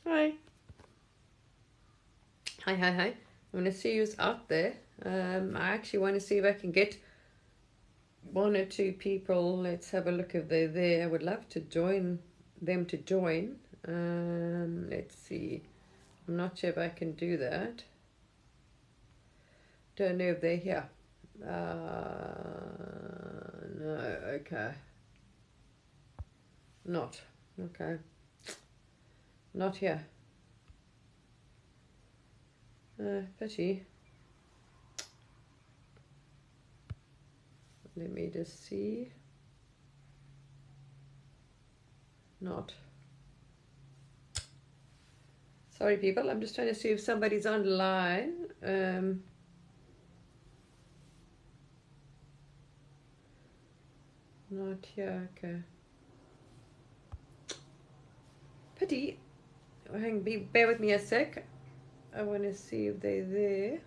Hi. Hi. I'm going to see who's out there. I actually want to see if I can get one or two people. Let's have a look if they're there. I would love to join them to join. Let's see. I'm not sure if I can do that. Don't know if they're here. No, okay. Not. Okay. Not here. Pity. Let me just see. Not. Sorry, people. I'm just trying to see if somebody's online. Not here. Okay. Pity. Bear with me a sec. I want to see if they're there.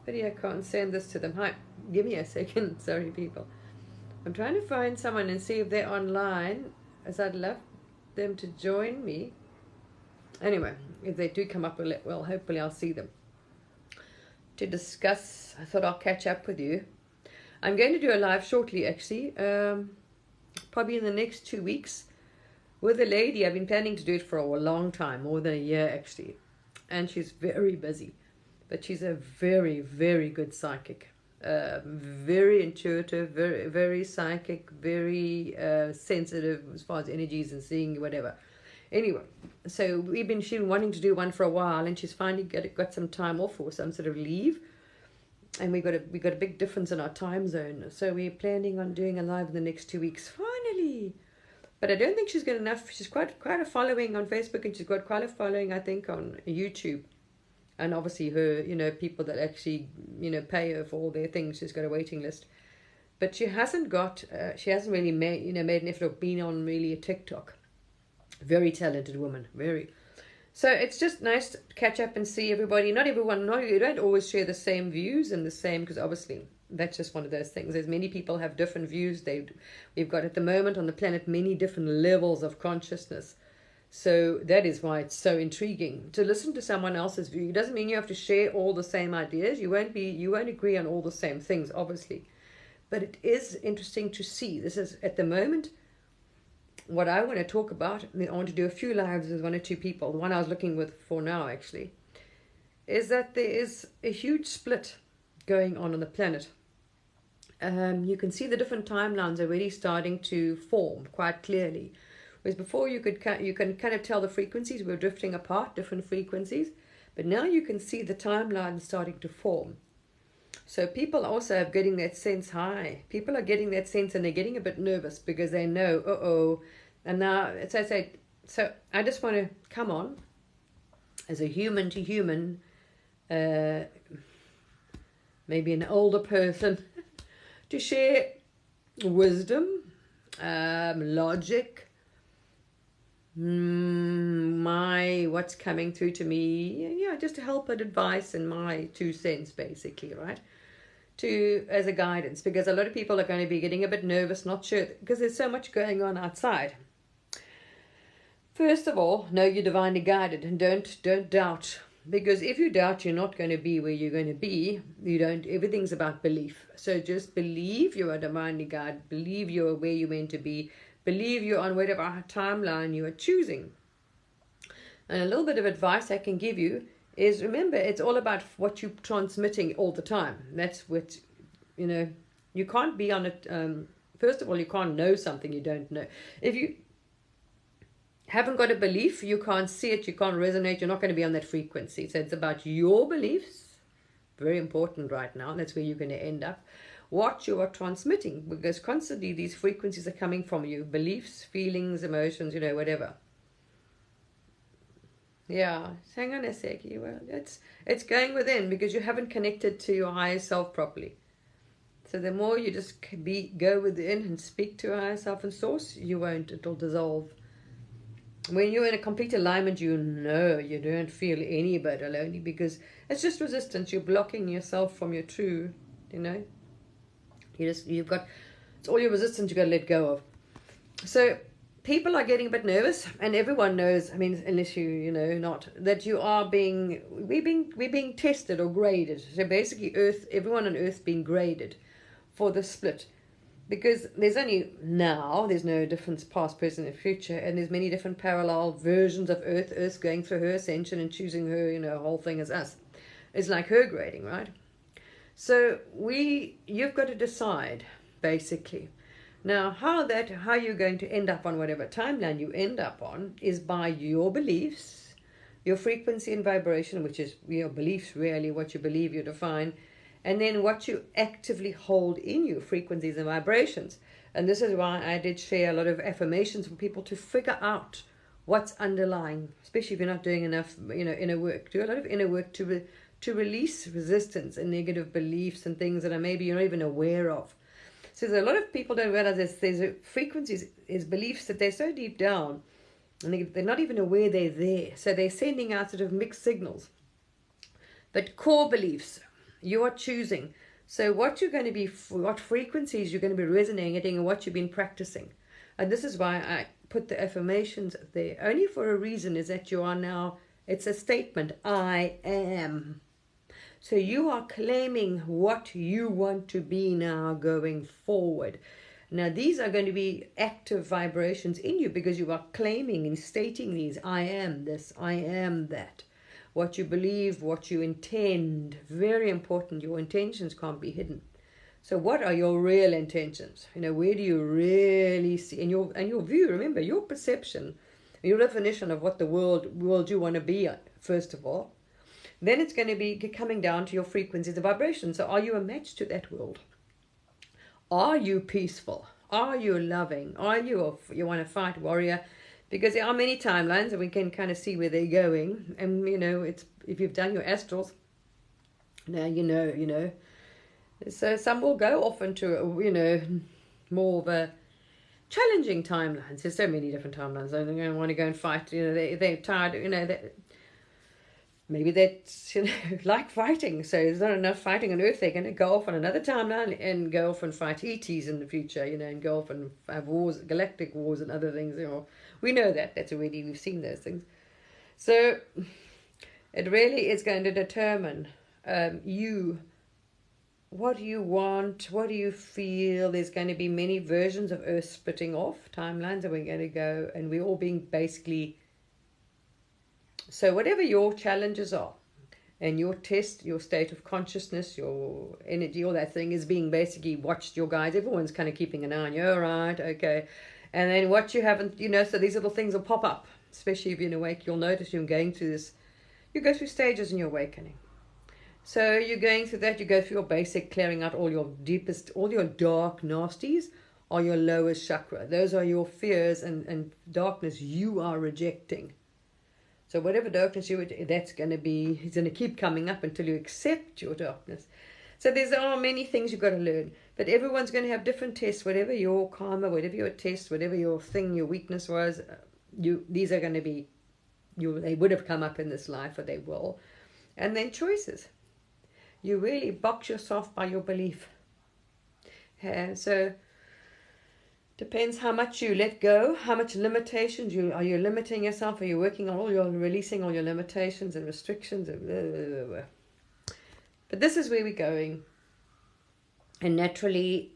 Pity I can't send this to them. Hi. Give me a second. Sorry, people. I'm trying to find someone and see if they're online, as I'd love them to join me. Anyway, if they do come up, well, hopefully I'll see them to discuss. I thought I'll catch up with you. I'm going to do a live shortly, actually, probably in the next 2 weeks, with a lady. I've been planning to do it for a long time, more than a year, actually, and she's very busy, but she's a very, very good psychic. Very intuitive, very, very psychic, very sensitive as far as energies and seeing whatever. Anyway, so she's been wanting to do one for a while, and she's finally got some time off or some sort of leave, and we got a big difference in our time zone. So we're planning on doing a live in the next 2 weeks, finally. But I don't think she's got enough. She's quite a following on Facebook, and she's got quite a following, I think, on YouTube. And obviously her, people that actually, pay her for all their things. She's got a waiting list. But she hasn't really made an effort of being on really a TikTok. Very talented woman, very. So it's just nice to catch up and see everybody. Not everyone, you don't always share the same views and the same, because obviously that's just one of those things. There's many people have different views. We've got at the moment on the planet many different levels of consciousness. So that is why it's so intriguing to listen to someone else's view. It doesn't mean you have to share all the same ideas. You won't agree on all the same things, obviously. But it is interesting to see. This is, at the moment, what I want to talk about. I want to do a few lives with one or two people. The one I was looking for now, actually, is that there is a huge split going on the planet. You can see the different timelines already starting to form quite clearly. Whereas before you can kind of tell the frequencies were drifting apart, different frequencies, but now you can see the timeline starting to form. So people also are getting that sense. People are getting that sense, and they're getting a bit nervous because they know, and now so I just want to come on as a human to human, maybe an older person, to share wisdom, logic, what's coming through to me, just to help and advice and my 2 cents, basically, right? As a guidance, because a lot of people are going to be getting a bit nervous, not sure, because there's so much going on outside. First of all, know you're divinely guided, and don't doubt, because if you doubt, you're not going to be where you're going to be. Everything's about belief. So just believe you are divinely guided, believe you're where you're meant to be, believe you're on whatever timeline you are choosing. And a little bit of advice I can give you is, remember, it's all about what you're transmitting all the time. That's what, you can't be on it. First of all, you can't know something you don't know. If you haven't got a belief, you can't see it, you can't resonate, you're not going to be on that frequency. So it's about your beliefs. Very important right now. That's where you're going to end up. What you are transmitting, because constantly these frequencies are coming from you. Beliefs, feelings, emotions, whatever. Yeah, hang on a sec. It's going within, because you haven't connected to your higher self properly. So the more you just go within and speak to your higher self and source, you won't. It'll dissolve. When you're in a complete alignment, you don't feel any bit alone, because it's just resistance. You're blocking yourself from your true, it's all your resistance you got to let go of. So people are getting a bit nervous, and everyone knows, I mean, unless you know, not, that you are we're being tested or graded. So basically everyone on Earth being graded for the split. Because there's no difference past, present, and future, and there's many different parallel versions of Earth going through her ascension and choosing her, whole thing as us. It's like her grading, right? So you've got to decide, basically. Now, how you're going to end up on whatever timeline you end up on is by your beliefs, your frequency and vibration, which is your beliefs, really, what you believe you define, and then what you actively hold in you, frequencies and vibrations. And this is why I did share a lot of affirmations for people to figure out what's underlying, especially if you're not doing enough, inner work. Do a lot of inner work to release resistance and negative beliefs and things that maybe you're not even aware of. So there's a lot of people don't realize there's frequencies, is beliefs that they're so deep down, and they're not even aware they're there. So they're sending out sort of mixed signals. But core beliefs, you are choosing. So what frequencies you're going to be resonating and what you've been practicing. And this is why I put the affirmations there. Only for a reason, is that you are now, it's a statement, I am. So you are claiming what you want to be now going forward. Now these are going to be active vibrations in you because you are claiming and stating these. I am this, I am that. What you believe, what you intend, very important. Your intentions can't be hidden. So what are your real intentions? Where do you really see, and your view, remember, your perception, your definition of what the world you want to be, first of all. Then it's going to be coming down to your frequencies, the vibrations. So are you a match to that world? Are you peaceful? Are you loving? Are you want to fight warrior? Because there are many timelines and we can kind of see where they're going. And, it's if you've done your astrals, now you know. So some will go off into, more of a challenging timelines. There's so many different timelines. They're going to want to go and fight. They're tired, maybe that's, like fighting. So there's not enough fighting on Earth. They're going to go off on another timeline and go off and fight ETs in the future, and go off and have wars, galactic wars and other things. We know that. That's already, we've seen those things. So it really is going to determine what do you want, what do you feel. There's going to be many versions of Earth splitting off timelines, and we're going to go, and we're all being basically... So whatever your challenges are, and your test, your state of consciousness, your energy, all that thing is being basically watched. Your guides, everyone's kind of keeping an eye on you. All right, okay. And then what you haven't, so these little things will pop up, especially if you're awake. You'll notice you're going through this. You go through stages in your awakening. So you're going through that. You go through your basic, clearing out all your deepest, all your dark nasties, or your lowest chakra. Those are your fears and darkness you are rejecting. So whatever darkness that's going to be, it's going to keep coming up until you accept your darkness. So there are many things you've got to learn. But everyone's going to have different tests. Whatever your karma, whatever your test, whatever your thing, your weakness was, these are going to be, they would have come up in this life, or they will. And then choices. You really box yourself by your belief. So... depends how much you let go, how much limitations are you limiting yourself. Are you working on releasing all your limitations and restrictions? But this is where we're going. And naturally,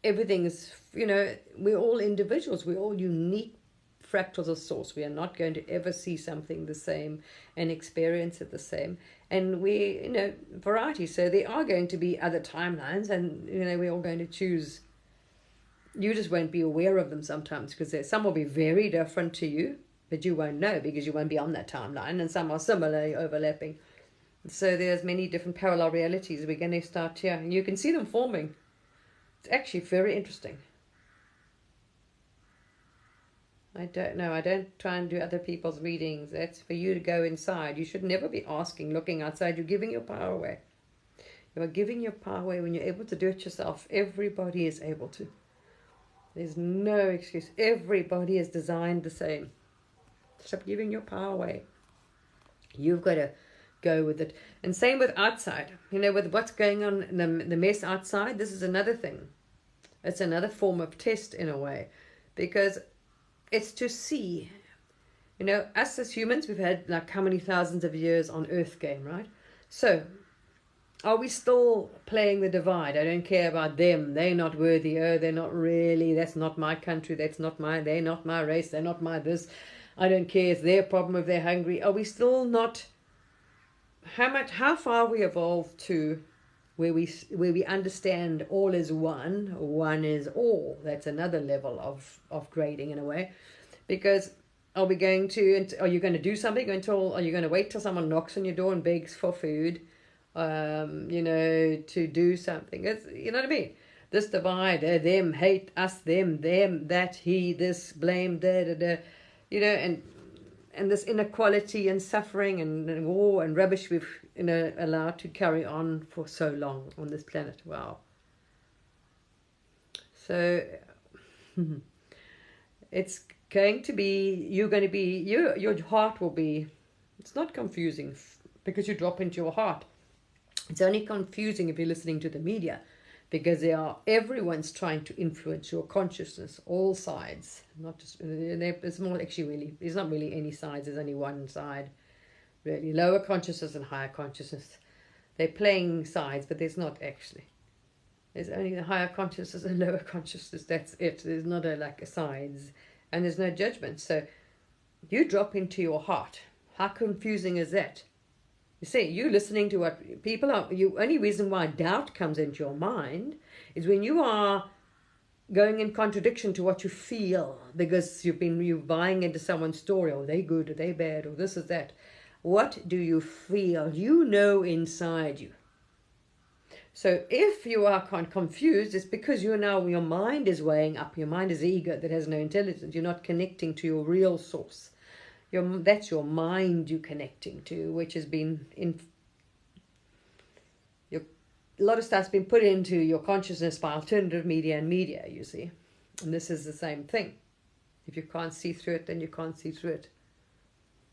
everything's, we're all individuals. We're all unique fractals of source. We are not going to ever see something the same and experience it the same. And variety. So there are going to be other timelines, and, we're all going to choose. You just won't be aware of them sometimes, because some will be very different to you, but you won't know because you won't be on that timeline, and some are similarly overlapping. So there's many different parallel realities. We're going to start here, and you can see them forming. It's actually very interesting. I don't know. I don't try and do other people's readings. That's for you to go inside. You should never be asking, looking outside. You're giving your power away. You are giving your power away when you're able to do it yourself. Everybody is able to. There's no excuse. Everybody is designed the same. Stop giving your power away. You've got to go with it. And same with outside. With what's going on in the mess outside, this is another thing. It's another form of test in a way. because it's to see. You know, us as humans, we've had like how many thousands of years on Earth game, right? So, are we still playing the divide? I don't care about them. They're not worthy. Oh, they're not really. That's not my country. They're not my race. They're not my this. I don't care. It's their problem if they're hungry. Are we still not? How far we evolved to where we understand all is one is all. That's another level of grading in a way, because are you going to do something are you going to wait till someone knocks on your door and begs for food, to do something? You know what I mean? This divide, them hate us, them that, he, this, blame, and this inequality and suffering and war and rubbish we've allowed to carry on for so long on this planet. Wow. So it's going to be, your heart will be, it's not confusing because you drop into your heart. It's only confusing if you're listening to the media, because everyone's trying to influence your consciousness, all sides, not just, it's more actually really, there's not really any sides, there's only one side, really, lower consciousness and higher consciousness. They're playing sides, but there's not actually. There's only the higher consciousness and lower consciousness, that's it. There's not a sides, and there's no judgment. So you drop into your heart. How confusing is that? You see, you listening to what people are, only reason why doubt comes into your mind is when you are going in contradiction to what you feel, because you're buying into someone's story, or they good, or they bad, or this is that. What do you feel? You know inside you. So if you are confused, it's because your mind is weighing up. Your mind is ego that has no intelligence. You're not connecting to your real source. That's your mind you're connecting to, which has been a lot of stuff's been put into your consciousness by alternative media and media, you see. And this is the same thing. If you can't see through it, then you can't see through it.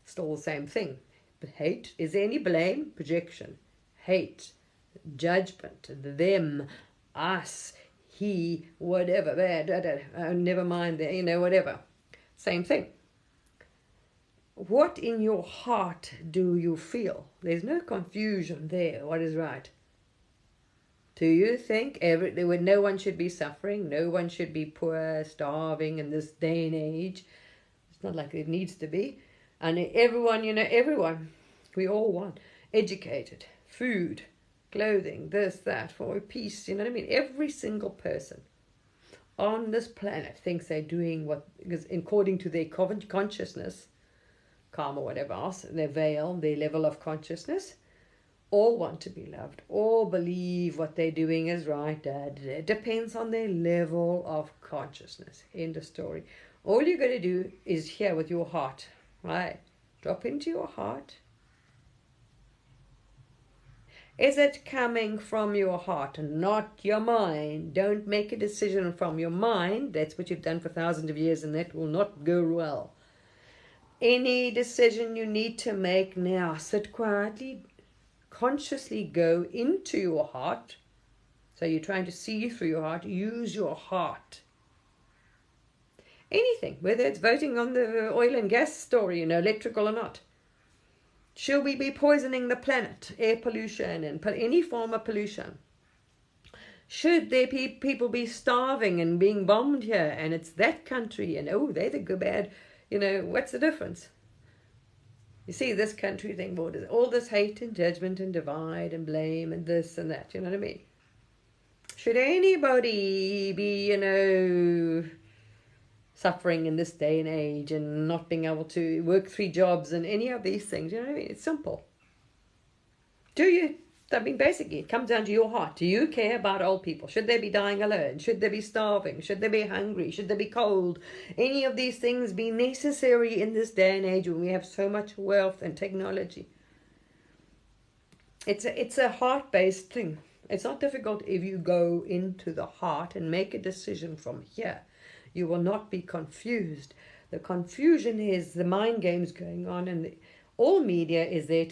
Still the same thing. But hate, is there any blame? Projection. Hate, judgment, them, us, he, whatever, never mind, whatever. Same thing. What in your heart do you feel? There's no confusion there. What is right? Do you think no one should be suffering? No one should be poor, starving in this day and age? It's not like it needs to be. And everyone, we all want educated, food, clothing, this, that, for peace. You know what I mean? Every single person on this planet thinks they're doing because according to their consciousness, karma, whatever else, their veil, their level of consciousness, all want to be loved, all believe what they're doing is right. It depends on their level of consciousness. End of story. All you're going to do is hear with your heart, right? Drop into your heart. Is it coming from your heart and not your mind? Don't make a decision from your mind. That's what you've done for thousands of years, and that will not go well. Any decision you need to make now, sit quietly, consciously go into your heart. So you're trying to see through your heart. Use your heart. Anything, whether it's voting on the oil and gas story, electrical or not. Should we be poisoning the planet? Air pollution and any form of pollution. Should there be people be starving and being bombed here, and it's that country, and they're the good bad, what's the difference? You see, this country thing, all this hate and judgment and divide and blame and this and that, you know what I mean? Should anybody be, suffering in this day and age and not being able to work 3 jobs and any of these things, you know what I mean? It's simple. Basically, it comes down to your heart. Do you care about old people? Should they be dying alone? Should they be starving? Should they be hungry? Should they be cold? Any of these things be necessary in this day and age when we have so much wealth and technology? It's a heart-based thing. It's not difficult if you go into the heart and make a decision from here. You will not be confused. The confusion is the mind games going on, and all media is there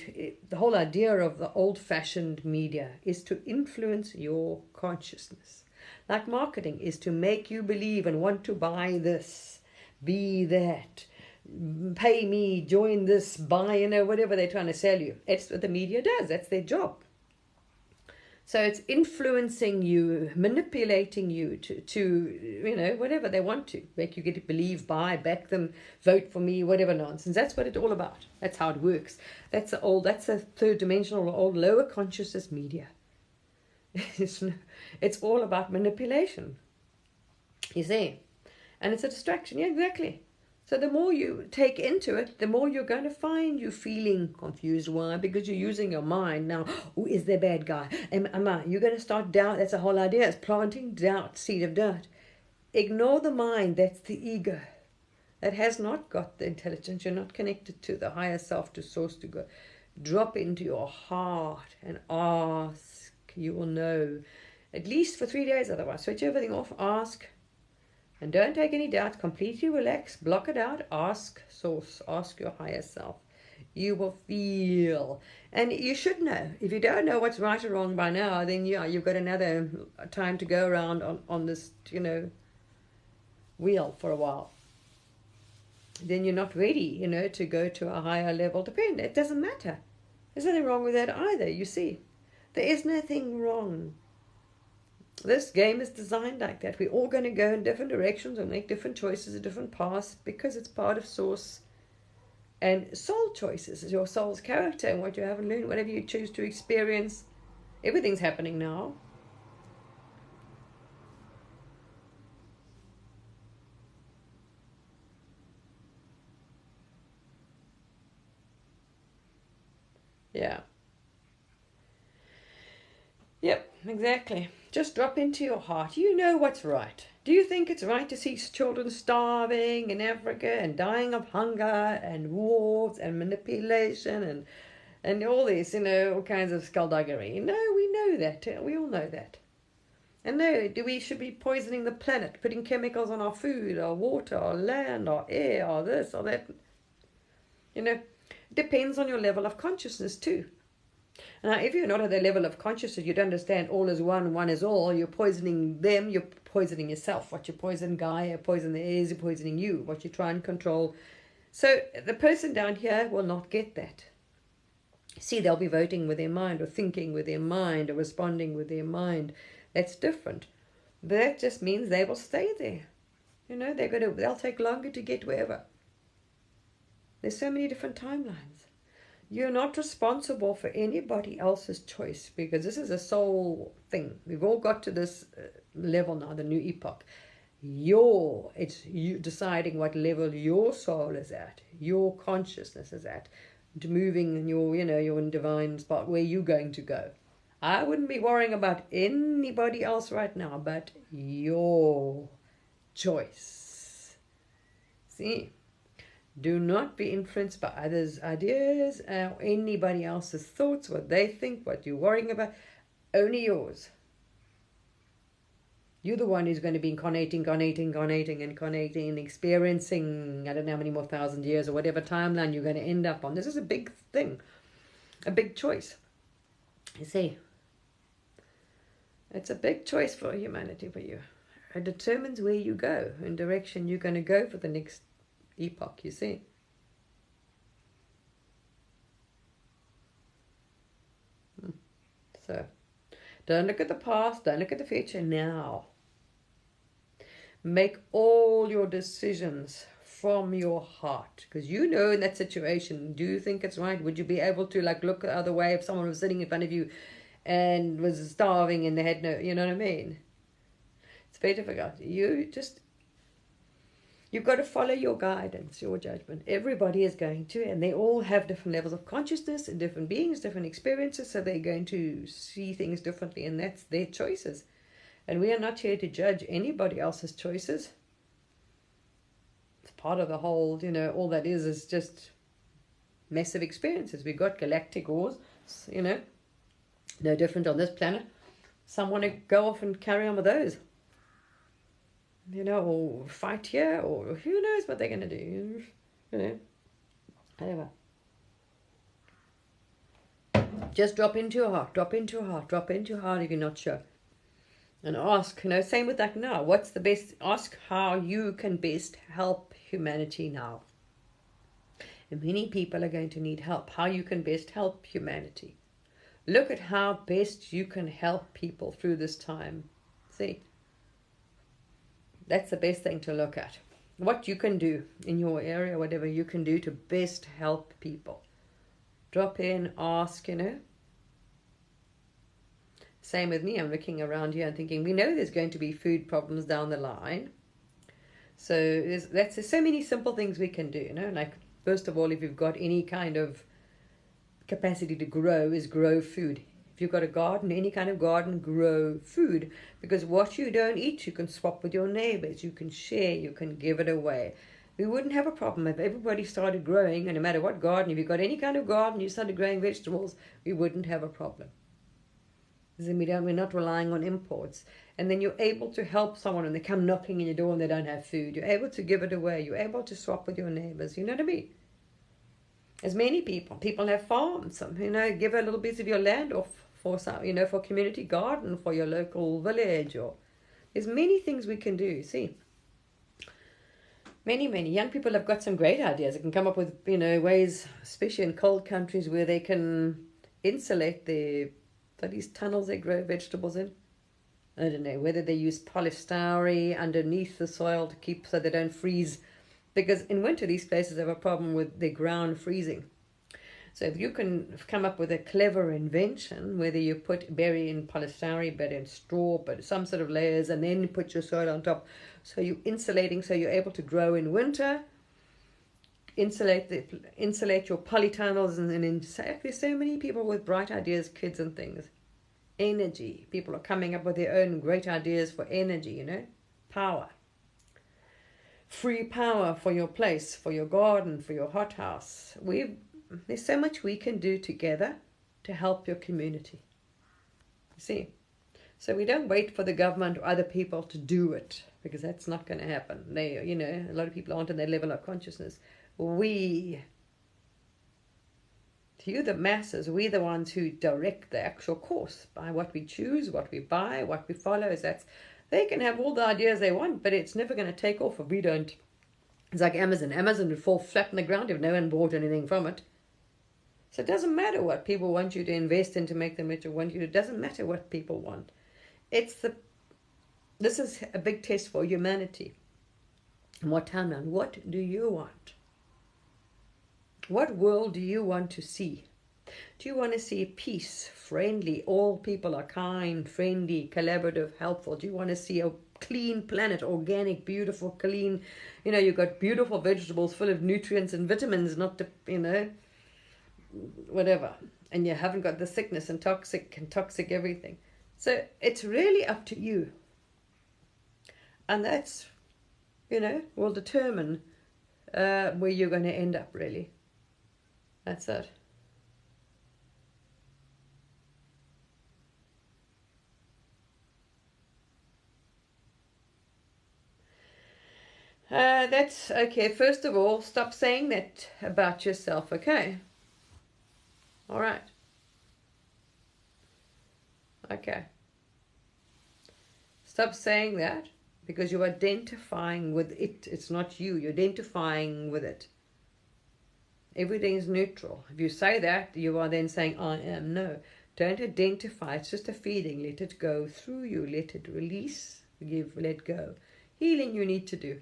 the whole idea of the old-fashioned media is to influence your consciousness. Like marketing is to make you believe and want to buy this, be that, pay me, join this, buy, whatever they're trying to sell you. It's what the media does. That's their job. So it's influencing you, manipulating you to whatever they want to. Make you get to believe, buy, back them, vote for me, whatever nonsense. That's what it's all about. That's how it works. That's a third dimensional or lower consciousness media. It's all about manipulation. You see? And it's a distraction. Yeah, exactly. So the more you take into it, the more you're going to find you feeling confused. Why? Because you're using your mind now. Oh, is there a bad guy? Am I? You're going to start doubt. That's the whole idea. It's planting doubt, seed of doubt. Ignore the mind. That's the ego. That has not got the intelligence. You're not connected to the higher self, to source, to go. Drop into your heart and ask. You will know. At least for 3 days otherwise. Switch everything off. Ask. And don't take any doubt. Completely relax. Block it out. Ask source. Ask your higher self. You will feel. And you should know. If you don't know what's right or wrong by now, then yeah, you've got another time to go around on this, wheel for a while. Then you're not ready, to go to a higher level. It doesn't matter. There's nothing wrong with that either, you see. There is nothing wrong. This game is designed like that. We're all going to go in different directions and make different choices, different paths, because it's part of source and soul choices. It's your soul's character and what you haven't learned, whatever you choose to experience. Everything's happening now. Yeah. Yep, exactly. Just drop into your heart. You know what's right. Do you think it's right to see children starving in Africa and dying of hunger and wars and manipulation and all this, all kinds of skullduggery? No, we know that. We all know that. And no, we should be poisoning the planet, putting chemicals on our food, our water, our land, our air, or this or that. It depends on your level of consciousness too. Now, if you're not at the level of consciousness, you don't understand all is one, one is all, you're poisoning them, you're poisoning yourself. What you poison Gaia, poison the air, you're poisoning you. What you try and control. So the person down here will not get that. See, they'll be voting with their mind or thinking with their mind or responding with their mind. That's different. But that just means they will stay there. They'll take longer to get wherever. There's so many different timelines. You're not responsible for anybody else's choice, because this is a soul thing. We've all got to this level now, the new epoch. It's you deciding what level your soul is at, your consciousness is at, moving in your divine spot where you're going to go. I wouldn't be worrying about anybody else right now, but your choice. See? Do not be influenced by others' ideas or anybody else's thoughts, what they think, what you're worrying about. Only yours. You're the one who's going to be incarnating, and experiencing, I don't know how many more thousand years or whatever timeline you're going to end up on. This is a big thing, a big choice. You see, it's a big choice for humanity, for you. It determines where you go, in direction you're going to go for the next epoch, you see. So don't look at the past, don't look at the future. Now make all your decisions from your heart, because in that situation, do you think it's right? Would you be able to look the other way if someone was sitting in front of you and was starving and they had no, you know what I mean? It's very difficult. You've got to follow your guidance, your judgment. Everybody is going to, and they all have different levels of consciousness and different beings, different experiences, so they're going to see things differently, and that's their choices. And we are not here to judge anybody else's choices. It's part of the whole, all that is just massive experiences. We've got galactic wars, no different on this planet. Some want to go off and carry on with those. Or fight here, or who knows what they're going to do, whatever. Just drop into your heart, drop into your heart if you're not sure. And ask, same with that now. What's the best? Ask how you can best help humanity now. And many people are going to need help. How you can best help humanity. Look at how best you can help people through this time. See, that's the best thing to look at. What you can do in your area, whatever you can do to best help people. Drop in, ask, Same with me. I'm looking around here and thinking, we know there's going to be food problems down the line. So there's so many simple things we can do, Like, first of all, if you've got any kind of capacity to grow, is grow food. If you've got a garden, any kind of garden, grow food. Because what you don't eat, you can swap with your neighbors. You can share. You can give it away. We wouldn't have a problem if everybody started growing, and no matter what garden, if you've got any kind of garden, you started growing vegetables, we wouldn't have a problem. Then we're not relying on imports. And then you're able to help someone and they come knocking in your door and they don't have food. You're able to give it away. You're able to swap with your neighbors. You know what I mean? As many people have farms. Give a little bit of your land off for some, for community garden for your local village. Or there's many things we can do. See, many young people have got some great ideas. They can come up with ways, especially in cold countries, where they can insulate these tunnels they grow vegetables in. I don't know whether they use polystyrene underneath the soil to keep so they don't freeze. Because in winter, these places have a problem with the ground freezing. So if you can come up with a clever invention, whether you bury in polystyrene, bury in straw, but some sort of layers, and then put your soil on top, so you're insulating, so you're able to grow in winter. Insulate your polytunnels, and there's so many people with bright ideas, kids and things. Energy. People are coming up with their own great ideas for energy, power. Free power for your place, for your garden, for your hothouse. There's so much we can do together to help your community. You see? So we don't wait for the government or other people to do it, because that's not going to happen. A lot of people aren't on that level of consciousness. You, the masses, we're the ones who direct the actual course by what we choose, what we buy, what we follow. They can have all the ideas they want, but it's never going to take off if we don't. It's like Amazon. Amazon would fall flat on the ground if no one bought anything from it. So it doesn't matter what people want you to invest in to make them richer. It doesn't matter what people want. This is a big test for humanity. And what timeline? What do you want? What world do you want to see? Do you want to see peace, friendly, all people are kind, friendly, collaborative, helpful? Do you want to see a clean planet, organic, beautiful, clean? You've got beautiful vegetables full of nutrients and vitamins, not whatever. And you haven't got the sickness and toxic everything. So it's really up to you. And that's, will determine where you're going to end up, really. That's it. That's okay. First of all, stop saying that about yourself, okay? All right. Okay. Stop saying that, because you're identifying with it. It's not you. You're identifying with it. Everything is neutral. If you say that, you are then saying, I am. No. Don't identify. It's just a feeling. Let it go through you. Let it release. Let go. Healing you need to do.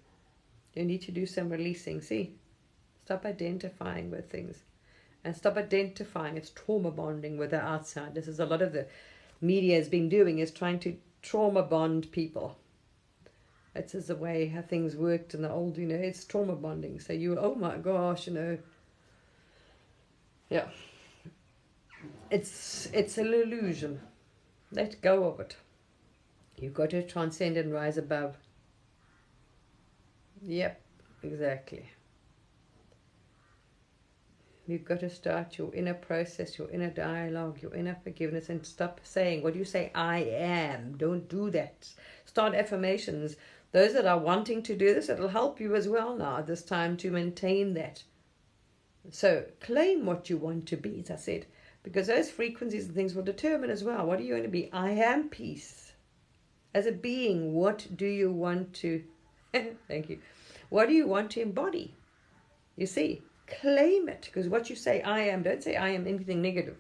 You need to do some releasing. See? Stop identifying with things. And stop identifying. It's trauma bonding with the outside. This is a lot of the media has been doing, is trying to trauma bond people. It's just the way how things worked in the old, it's trauma bonding. So oh my gosh, yeah. It's an illusion. Let go of it. You've got to transcend and rise above. Yep, exactly. You've got to start your inner process, your inner dialogue, your inner forgiveness, and stop saying, what do you say? I am. Don't do that. Start affirmations. Those that are wanting to do this, it'll help you as well now at this time to maintain that. So claim what you want to be, as I said, because those frequencies and things will determine as well. What are you going to be? I am peace. As a being, what do you want to, thank you, what do you want to embody? You see, claim it, because what you say, I am, don't say I am anything negative.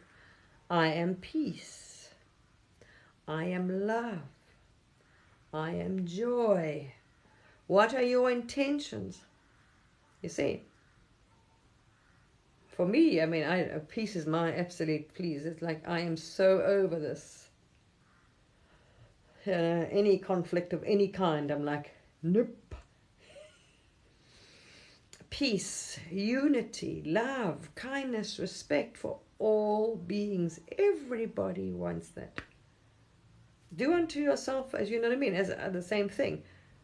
I am peace. I am love. I am joy. What are your intentions? You see, for me, I mean, peace is my absolute please. It's like I am so over this. Any conflict of any kind, I'm like, nope. Peace, unity, love, kindness, respect for all beings. Everybody wants that. Do unto yourself as you know what I mean, as the same thing.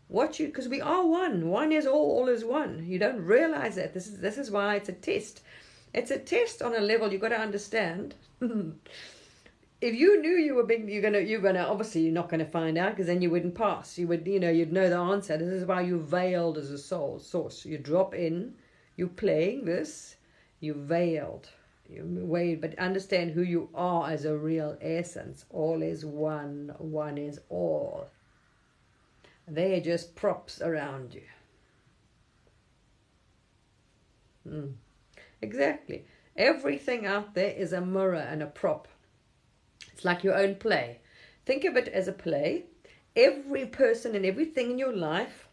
Because we are one. One is all is one. You don't realize that. This is why it's a test. It's a test on a level you've got to understand. If you knew you were being, you're gonna obviously you're not gonna find out, because then you wouldn't pass. You would, you'd know the answer. This is why you're veiled as a source. You drop in, you're playing this, you're veiled. But understand who you are as a real essence. All is one. One is all. They're just props around you. Exactly. Everything out there is a mirror and a prop. It's like your own play. Think of it as a play. Every person and everything in your life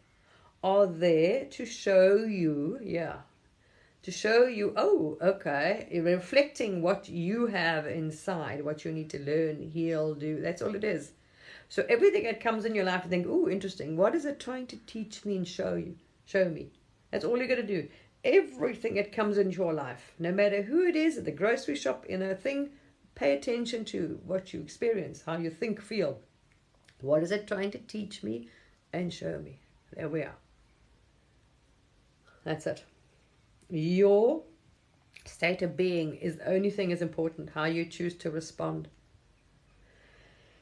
are there to show you, oh, okay, you're reflecting what you have inside, what you need to learn, heal, do. That's all it is. So everything that comes in your life, you think, oh, interesting. What is it trying to teach me and show me? That's all you're going to do. Everything that comes into your life, no matter who it is, at the grocery shop, in a thing, pay attention to what you experience, how you think, feel. What is it trying to teach me and show me? There we are. That's it. Your state of being is the only thing is important, how you choose to respond.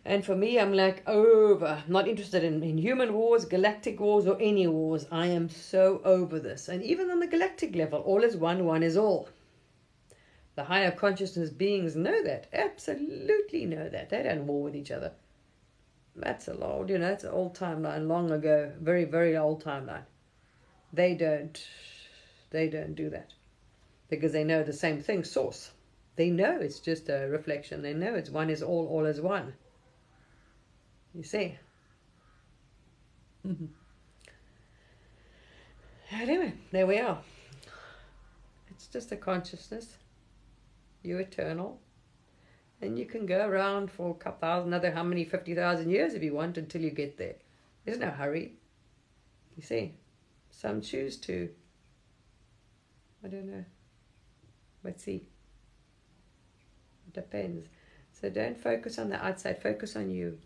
And for me, I'm like not interested in human wars, galactic wars, or any wars. I am so over this. And even on the galactic level, all is one, one is all. The higher consciousness beings know that, absolutely know that. They don't war with each other. That's that's an old timeline, long ago, very, very old timeline. They don't do that, because they know the same thing, source. They know it's just a reflection. They know it's one is all is one. You see? Anyway, there we are. It's just a consciousness. You're eternal. And you can go around for a couple thousand, how many, 50,000 years if you want, until you get there. There's no hurry. You see? Some choose to. I don't know. Let's see. It depends. So don't focus on the outside. Focus on you.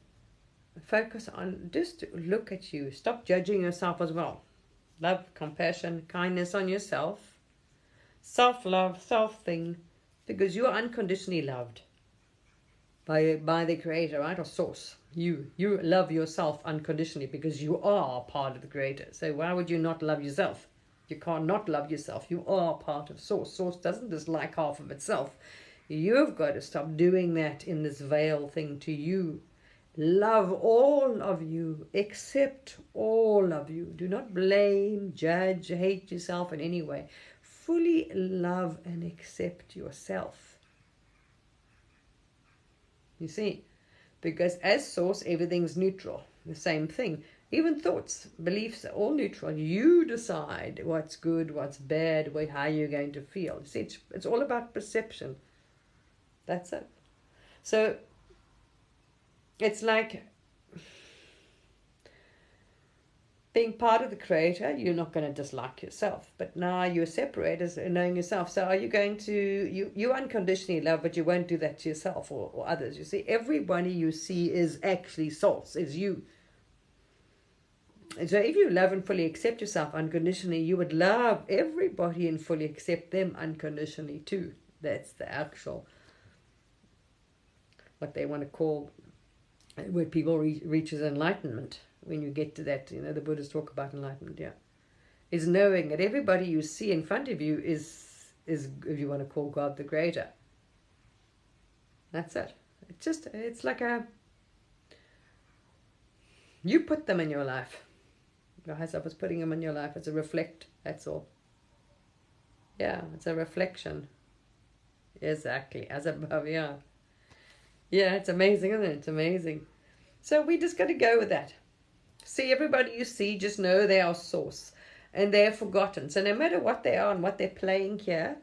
Focus on, just look at you. Stop judging yourself as well. Love, compassion, kindness on yourself. Self-love, self-thing. Because you are unconditionally loved by the Creator, right? Or Source. You love yourself unconditionally because you are part of the Creator. So why would you not love yourself? You can't not love yourself. You are part of Source. Source doesn't dislike half of itself. You've got to stop doing that in this veil thing to you. Love all of you. Accept all of you. Do not blame, judge, hate yourself in any way. Fully love and accept yourself. You see? Because as Source, everything's neutral. The same thing. Even thoughts, beliefs are all neutral. You decide what's good, what's bad, how you're going to feel. You see, it's all about perception. That's it. So it's like being part of the Creator. You're not going to dislike yourself, but now you're separate as knowing yourself. So are you going to, you unconditionally love, but you won't do that to yourself or others. You see, everybody you see is actually Source, is you. And so if you love and fully accept yourself unconditionally, you would love everybody and fully accept them unconditionally too. That's the actual, what they want to call, where people reaches enlightenment. When you get to that, the Buddhists talk about enlightenment, is knowing that everybody you see in front of you is, if you want to call God the Creator. That's it. It's like You put them in your life. Your higher self is putting them in your life. It's a reflect, that's all. Yeah, it's a reflection. Exactly, as above, yeah. Yeah, it's amazing, isn't it? It's amazing. So we just got to go with that. See, everybody you see, just know they are source. And they're forgotten. So no matter what they are and what they're playing here,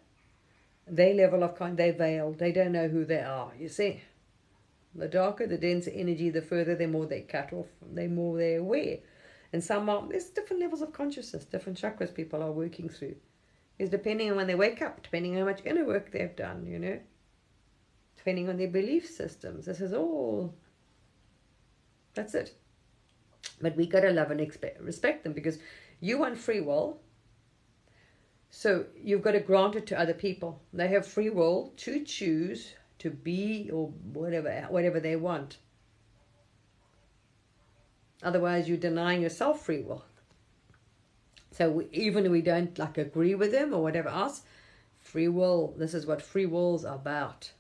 their level of they're veiled. They don't know who they are, you see. The darker, the denser energy, the further, the more they cut off, the more they're aware. And there's different levels of consciousness, different chakras people are working through. It's depending on when they wake up, depending on how much inner work they've done, you know. Depending on their belief systems. This is all, that's it. But we got to love and respect them, because you want free will. So you've got to grant it to other people. They have free will to choose to be or whatever they want. Otherwise, you're denying yourself free will. So even if we don't agree with them or whatever else, free will, this is what free will's about.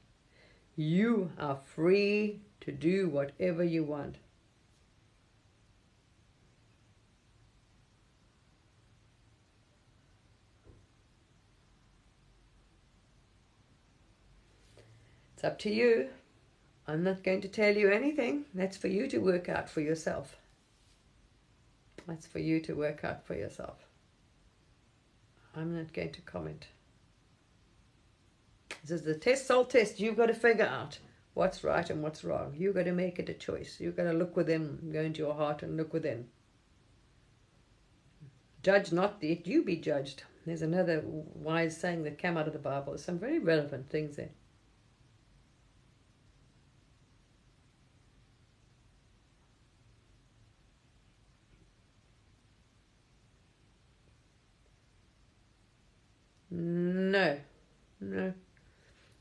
You are free to do whatever you want. It's up to you. I'm not going to tell you anything. That's for you to work out for yourself. That's for you to work out for yourself. I'm not going to comment. This is the test, soul test. You've got to figure out what's right and what's wrong. You've got to make it a choice. You've got to look within, go into your heart and look within. Judge not, that you be judged. There's another wise saying that came out of the Bible. There's some very relevant things there. No.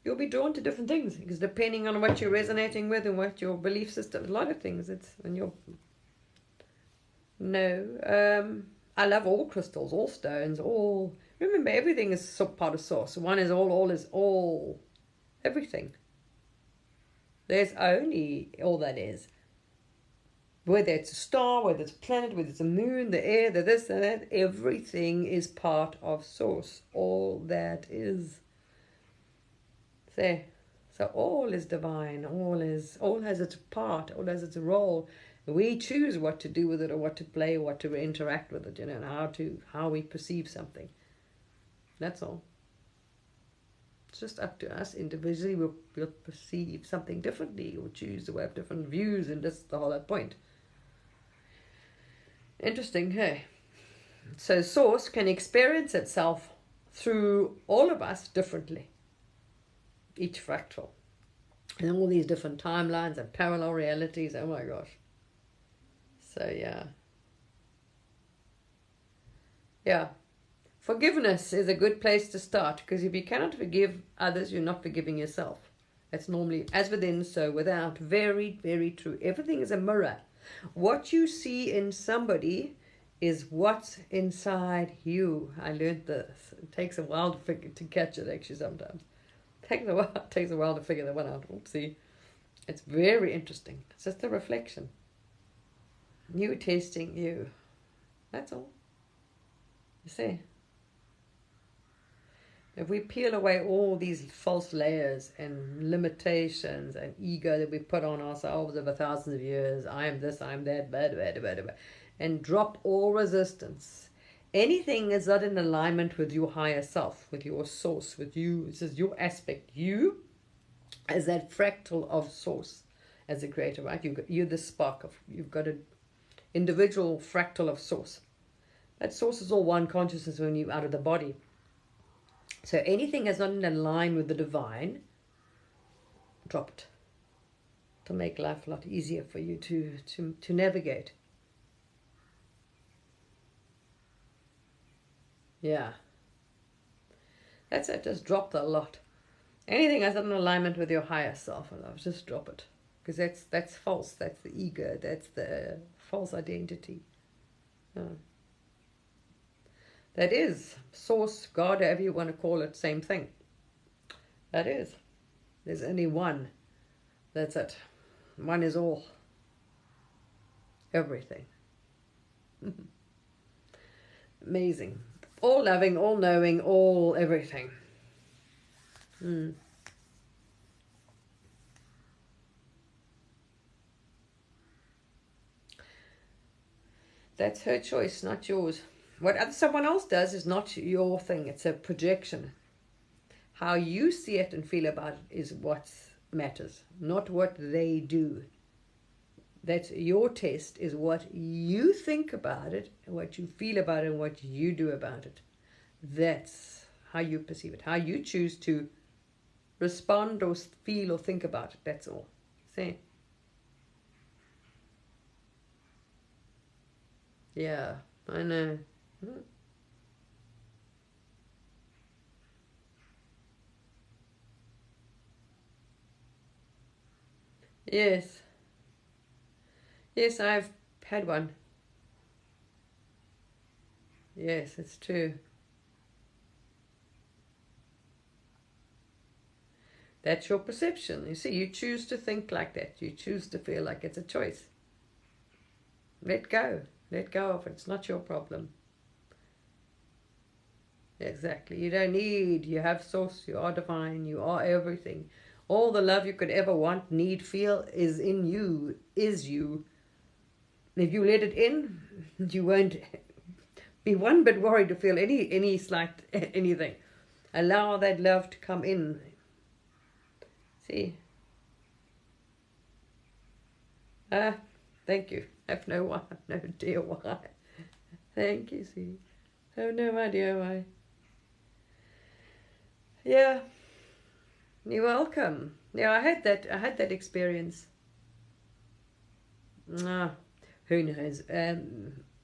You'll be drawn to different things, because depending on what you're resonating with and what your belief system, a lot of things. I love all crystals, all stones, all. Remember, everything is part of source. One is all, everything. There's only all that is. Whether it's a star, whether it's a planet, whether it's a moon, the air, the this and that, everything is part of source. All that is. So all is divine. All has its part. All has its role. We choose what to do with it, or what to play, or what to interact with it. You know, and how we perceive something. That's all. It's just up to us individually. We'll perceive something differently, or choose to have different views, and that's the whole point. Interesting, hey? So source can experience itself through all of us differently. Each fractal. And all these different timelines and parallel realities. Oh my gosh. So yeah. Yeah. Forgiveness is a good place to start, because if you cannot forgive others, you're not forgiving yourself. That's normally as within, so without. Very, very true. Everything is a mirror. What you see in somebody is what's inside you. I learned this. It takes a while to catch it, actually, sometimes. It takes a while to figure that one out. Oopsie. It's very interesting. It's just a reflection. You testing you. That's all. You see? If we peel away all these false layers and limitations and ego that we put on ourselves over thousands of years, I am this, I am that, blah, and drop all resistance. Anything that's not in alignment with your higher self, with your source, with you, this is your aspect. You as that fractal of source, as a creator, right? You're the spark of, you've got an individual fractal of source. That source is all one consciousness when you're out of the body. So anything that's not in line with the divine, drop it. To make life a lot easier for you to navigate. Yeah. That's it. Just drop the lot. Anything that's not in alignment with your higher self, just drop it. Because that's false. That's the ego. That's the false identity. That is source, God, however you want to call it, same thing. That is. There's only one. That's it. One is all. everything. Amazing. All loving, all knowing, all everything. That's her choice, not yours. What someone else does is not your thing. It's a projection. How you see it and feel about it is what matters, not what they do. That's your test, is what you think about it, what you feel about it, and what you do about it. That's how you perceive it, how you choose to respond or feel or think about it. That's all. See? Yeah, I know. Yes. Yes, I've had one. Yes, it's true. That's your perception. You see, you choose to think like that. You choose to feel like it's a choice. Let go. Let go of it. It's not your problem. Exactly. You don't need, you have source, you are divine, you are everything. All the love you could ever want, need, feel is in you, is you. If you let it in, you won't be one bit worried to feel any slight anything. Allow that love to come in. See? Thank you. I have no idea why. Thank you, see. I have no idea why. Yeah. You're welcome. Yeah, I had that experience. Who knows?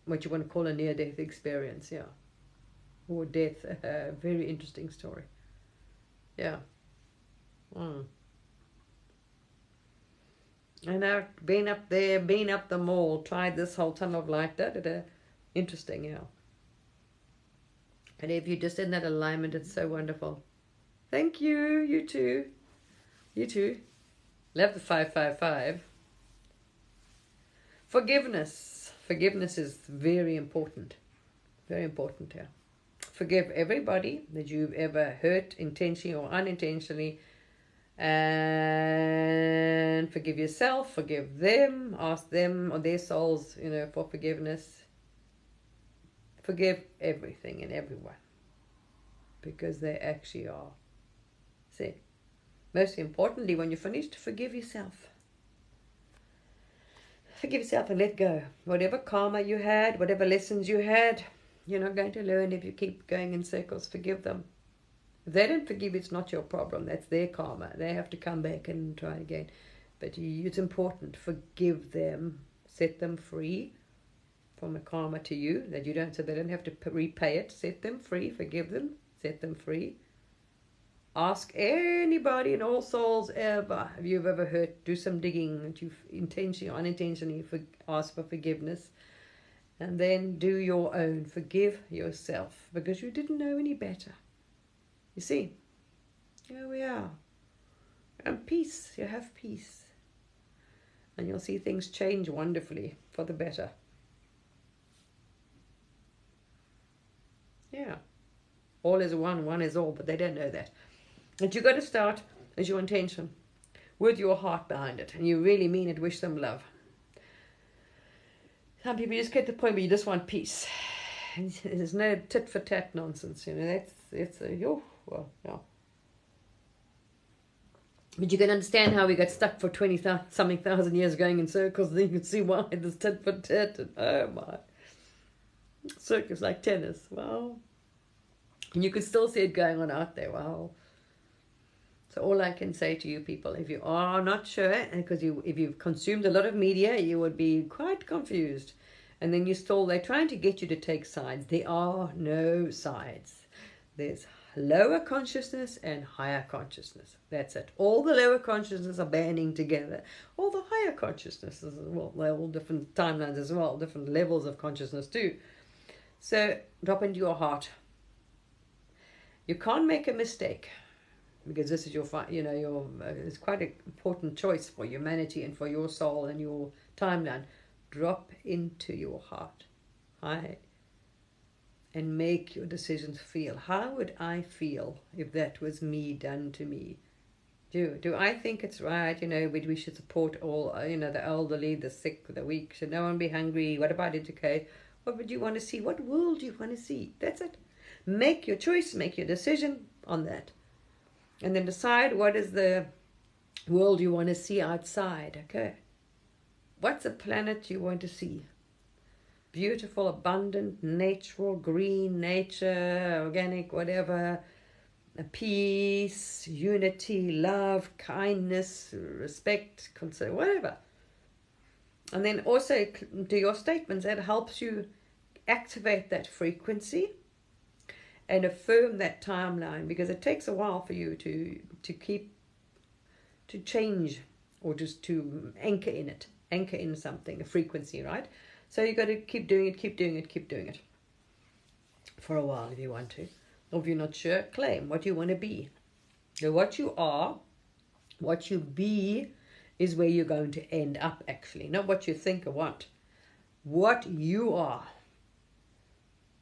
What you want to call a near-death experience, yeah. Or death. Very interesting story. Yeah. And I've been up there, been up the mall, tried this whole tunnel of light, Interesting, yeah. And if you're just in that alignment, it's so wonderful. Thank you. You too. You too. Love the 555. Forgiveness. Forgiveness is very important. Very important, yeah. Forgive everybody that you've ever hurt, intentionally or unintentionally. And forgive yourself, forgive them, ask them or their souls, for forgiveness. Forgive everything and everyone, because they actually are. See, most importantly, when you're finished, forgive yourself. Forgive yourself and let go. Whatever karma you had, whatever lessons you had, you're not going to learn if you keep going in circles. Forgive them. If they don't forgive, it's not your problem. That's their karma. They have to come back and try again. But it's important. Forgive them. Set them free from the karma to you, that you don't, so they don't have to repay it. Set them free. Forgive them. Set them free. Ask anybody and all souls ever, if you've ever hurt, do some digging, that you've intentionally or unintentionally ask for forgiveness. And then do your own. Forgive yourself, because you didn't know any better. You see, here we are. And peace, you have peace. And you'll see things change wonderfully for the better. Yeah. All is one, one is all, but they don't know that. And you've got to start as your intention, with your heart behind it. And you really mean it, wish them love. Some people just get to the point where you just want peace. And there's no tit for tat nonsense, well, yeah. But you can understand how we got stuck for 20-something thousand years going in circles. Then you can see why there's tit for tat. And oh my. Circus like tennis. Wow. And you can still see it going on out there. Wow. So all I can say to you people, if you are not sure, and because if you've consumed a lot of media, you would be quite confused. And then they're trying to get you to take sides. There are no sides. There's lower consciousness and higher consciousness. That's it. All the lower consciousness are banding together. All the higher consciousnesses as well. They're all different timelines as well, different levels of consciousness too. So drop into your heart. You can't make a mistake, because this is it's quite an important choice for humanity and for your soul and your timeline. drop into your heart. And make your decisions feel. How would I feel if that was me done to me? Do I think it's right, we should support all, the elderly, the sick, the weak, should no one be hungry, what about education? What would you want to see? What world do you want to see? That's it. Make your choice, make your decision on that. And then decide what is the world you want to see outside, okay? What's the planet you want to see? Beautiful, abundant, natural, green, nature, organic, whatever, peace, unity, love, kindness, respect, concern, whatever. And then also do your statements. That helps you activate that frequency and affirm that timeline, because it takes a while for you to change, or just to anchor in something, a frequency, right? So you got to keep doing it for a while if you want to. Or if you're not sure, claim what you want to be. So what you are, what you be, is where you're going to end up, actually. Not what you think or want. What you are.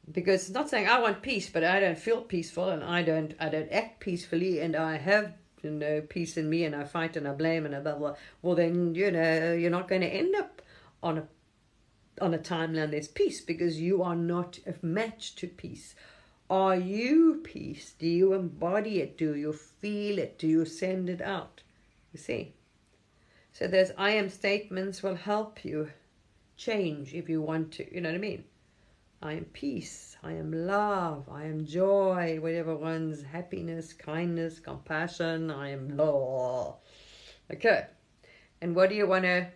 Because it's not saying I want peace, but I don't feel peaceful, and I don't act peacefully, and I have peace in me, and I fight and I blame and I blah blah. Well, then you're not going to end up on a timeline there's peace, because you are not a match to peace. Are you peace? Do you embody it? Do you feel it? Do you send it out? You see? So those I am statements will help you change if you want to. You know what I mean? I am peace. I am love. I am joy. Whatever one's happiness, kindness, compassion. I am love. Okay. And what do you want to...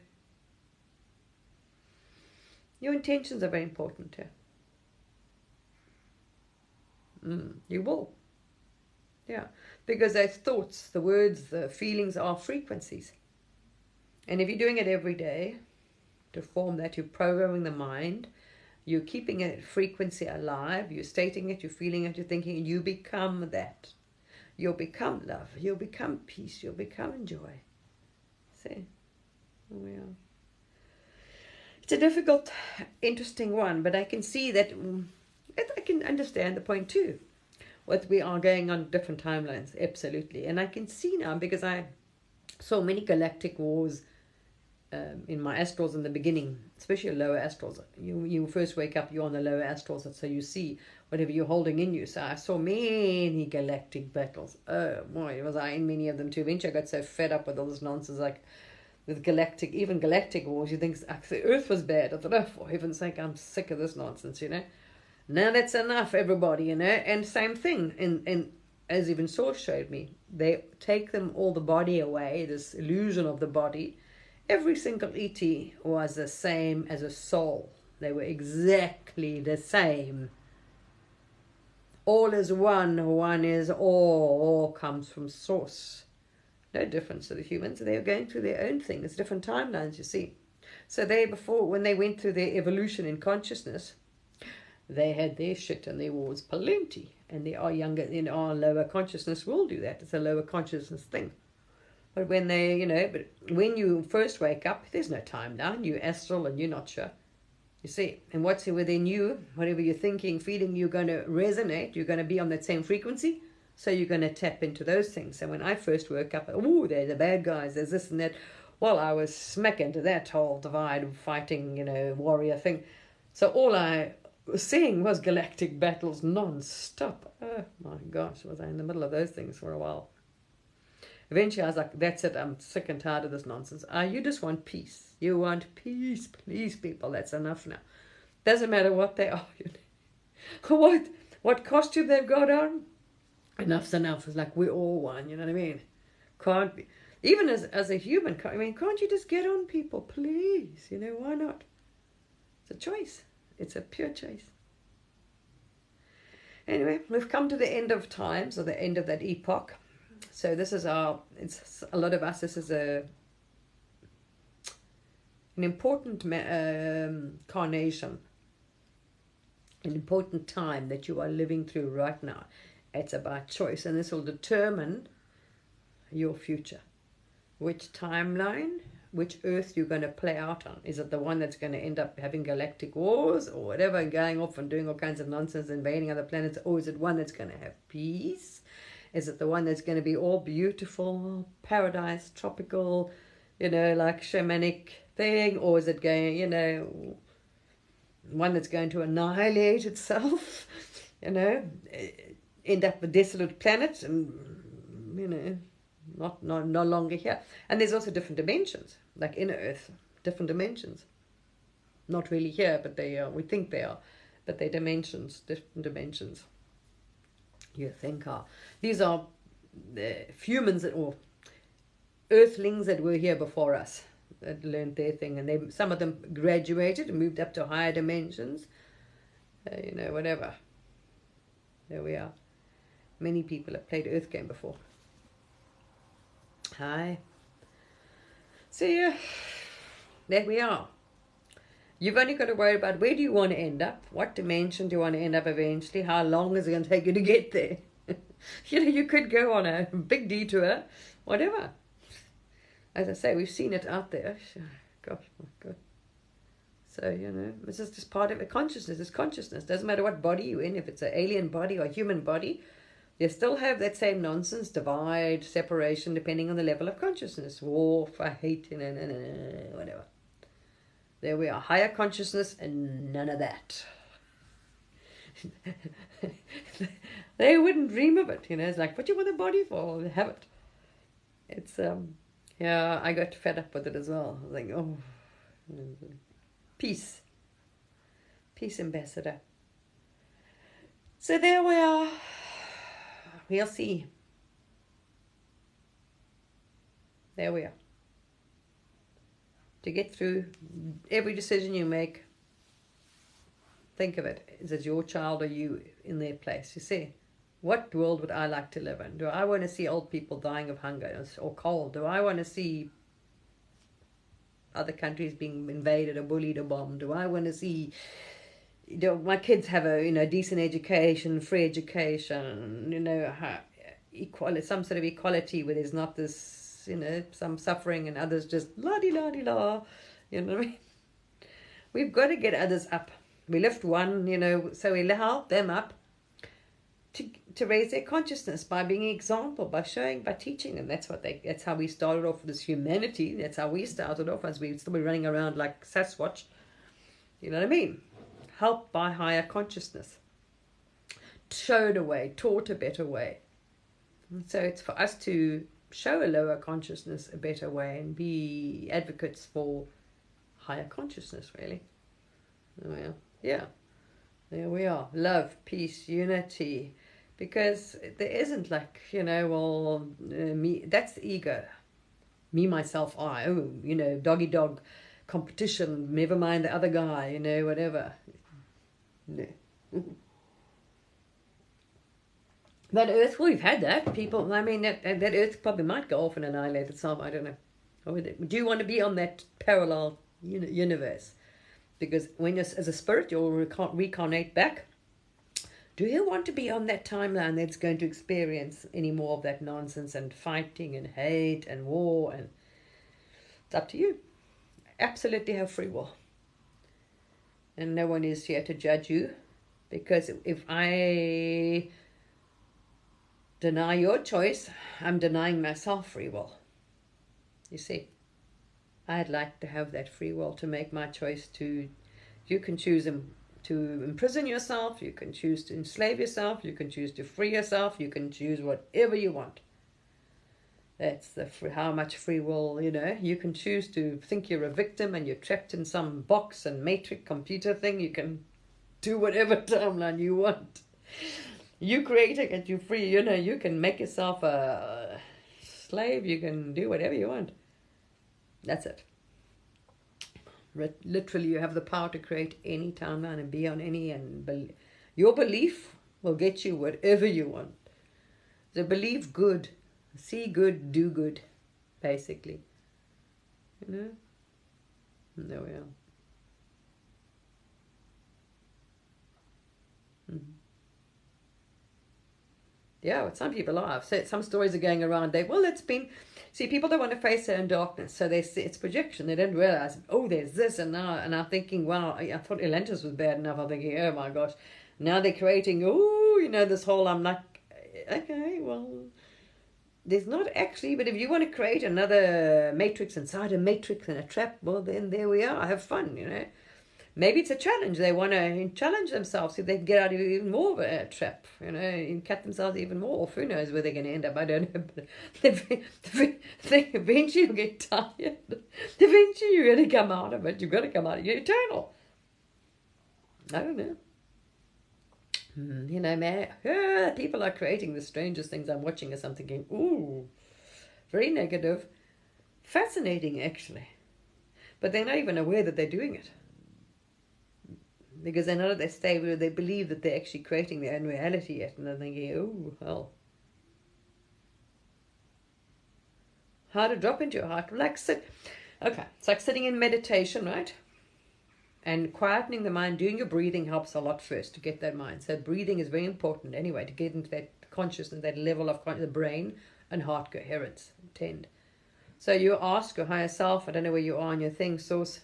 Your intentions are very important too. You will. Yeah. Because those thoughts, the words, the feelings are frequencies. And if you're doing it every day to form that, you're programming the mind, you're keeping a frequency alive, you're stating it, you're feeling it, you're thinking it, you become that. You'll become love, you'll become peace, you'll become joy. See? Yeah. It's a difficult, interesting one, but I can see that... I can understand the point too. What we are going on different timelines, absolutely. And I can see now, because I saw many galactic wars in my astrals in the beginning, especially lower astrals. You first wake up, you're on the lower astrals, so you see whatever you're holding in you. So I saw many galactic battles. Oh boy, was I in many of them too. Eventually I got so fed up with all this nonsense, like with even galactic wars. You think the Earth was bad. I thought, oh, for heaven's sake, I'm sick of this nonsense, Now that's enough, everybody, And same thing, in as even Source showed me, they take them all the body away, this illusion of the body. Every single ET was the same as a soul. They were exactly the same. All is one is all comes from Source. No difference to the humans. They are going through their own thing. There's different timelines, you see. So when they went through their evolution in consciousness, they had their shit and their wars plenty. And they are younger, our lower consciousness will do that. It's a lower consciousness thing. But when when you first wake up, there's no timeline. You're astral and you're not sure. You see, and what's within you, whatever you're thinking, feeling, you're going to resonate. You're going to be on that same frequency. So you're going to tap into those things. So when I first woke up, they're the bad guys, there's this and that. Well, I was smack into that whole divide fighting, warrior thing. So all I was seeing was galactic battles non-stop. Oh my gosh, was I in the middle of those things for a while. Eventually I was like, that's it, I'm sick and tired of this nonsense. You just want peace. You want peace, please, people, that's enough now. Doesn't matter what they are. What costume they've got on. Enough's enough. It's like we're all one, you know what I mean? Can't be. Even as a human, can't you just get on, people, please? Why not? It's a choice. It's a pure choice. Anyway, we've come to the end of times, or the end of that epoch. So this is it's a lot of us, this is an important carnation, an important time that you are living through right now. It's about choice, and this will determine your future. Which timeline which Earth you're going to play out on. Is it the one that's going to end up having galactic wars or whatever, and going off and doing all kinds of nonsense, invading other planets, or is it one that's going to have peace? Is it the one that's going to be all beautiful, paradise, tropical, like shamanic thing, or is it going, one that's going to annihilate itself, end up a desolate planet and, no longer here. And there's also different dimensions, like in Earth, different dimensions. Not really here, but they are, we think they are, but they're dimensions, different dimensions. You think are. These are the humans or Earthlings that were here before us, that learned their thing, and some of them graduated and moved up to higher dimensions, whatever. There we are. Many people have played Earth game before. Hi. So yeah, there we are. You've only got to worry about where do you want to end up, what dimension do you want to end up eventually, how long is it going to take you to get there. You could go on a big detour, whatever. As I say, we've seen it out there. Gosh, my God. So, this is just part of it. Consciousness is consciousness. Doesn't matter what body you're in, if it's an alien body or a human body, you still have that same nonsense, divide, separation, depending on the level of consciousness. War, hate, whatever. There we are. Higher consciousness and none of that. They wouldn't dream of it. It's like, what do you want a body for? Have it. It's, yeah, I got fed up with it as well. I was like, oh, peace. Peace, ambassador. So there we are. We'll see. There we are. To get through every decision you make, think of it. Is it your child or you in their place? You see, what world would I like to live in? Do I want to see old people dying of hunger or cold? Do I want to see other countries being invaded or bullied or bombed? Do I want to see my kids have a decent education, free education, equality, some sort of equality where there's not this, some suffering and others just la-di-la-di-la, you know what I mean? We've got to get others up. We lift one, so we help them up to raise their consciousness by being an example, by showing, by teaching them. That's how we started off with this humanity. That's how we started off, as we still be running around like Sasquatch. You know what I mean? Helped by higher consciousness. Showed a way, taught a better way. And so it's for us to show a lower consciousness a better way and be advocates for higher consciousness, really. Well, yeah, there we are. Love, peace, unity. Because there isn't like, me, that's the ego. Me, myself, I, doggy dog competition, never mind the other guy, whatever. No. But Earth, well, we've had that. People, that Earth probably might go off and annihilate itself. I don't know. Do you want to be on that parallel universe? Because when you're, as a spirit, you'll reincarnate back. Do you want to be on that timeline that's going to experience any more of that nonsense and fighting and hate and war? And it's up to you. Absolutely have free will. And no one is here to judge you. Because if I deny your choice, I'm denying myself free will. You see, I'd like to have that free will to make my choice to, you can choose to imprison yourself, you can choose to enslave yourself, you can choose to free yourself, you can choose whatever you want. That's how much free will, you can choose to think you're a victim and you're trapped in some box and matrix computer thing. You can do whatever timeline you want. You create it and you're free, you can make yourself a slave, you can do whatever you want. That's it. Literally, you have the power to create any timeline and be on any, and your belief will get you whatever you want. So believe good, see good, do good, basically. And there we are. Yeah, well, some people are. I've said some stories are going around. See, people don't want to face their own darkness, so it's projection. They don't realize, oh, there's this, and I'm thinking, wow, I thought Atlantis was bad enough. I'm thinking, oh my gosh, now they're creating, this whole. I'm like, okay, well, there's not actually, but if you want to create another matrix inside a matrix and a trap, well, then there we are. Have fun. Maybe it's a challenge. They want to challenge themselves, see if they can get out of even more of a trap, and cut themselves even more off. Who knows where they're going to end up? I don't know. But they eventually you'll get tired. Eventually you're going to come out of it. You've got to come out of it. You're eternal. I don't know. Man, people are creating the strangest things. I'm watching as I'm thinking, ooh, very negative. Fascinating, actually. But they're not even aware that they're doing it. Because they're not at that stage where they believe that they're actually creating their own reality yet. And they're thinking, oh, hell. How to drop into your heart. Okay, it's like sitting in meditation, right? And quietening the mind, doing your breathing helps a lot first to get that mind. So breathing is very important anyway, to get into that consciousness, that level of the brain and heart coherence. Tend. So you ask your higher self, I don't know where you are on your thing, source.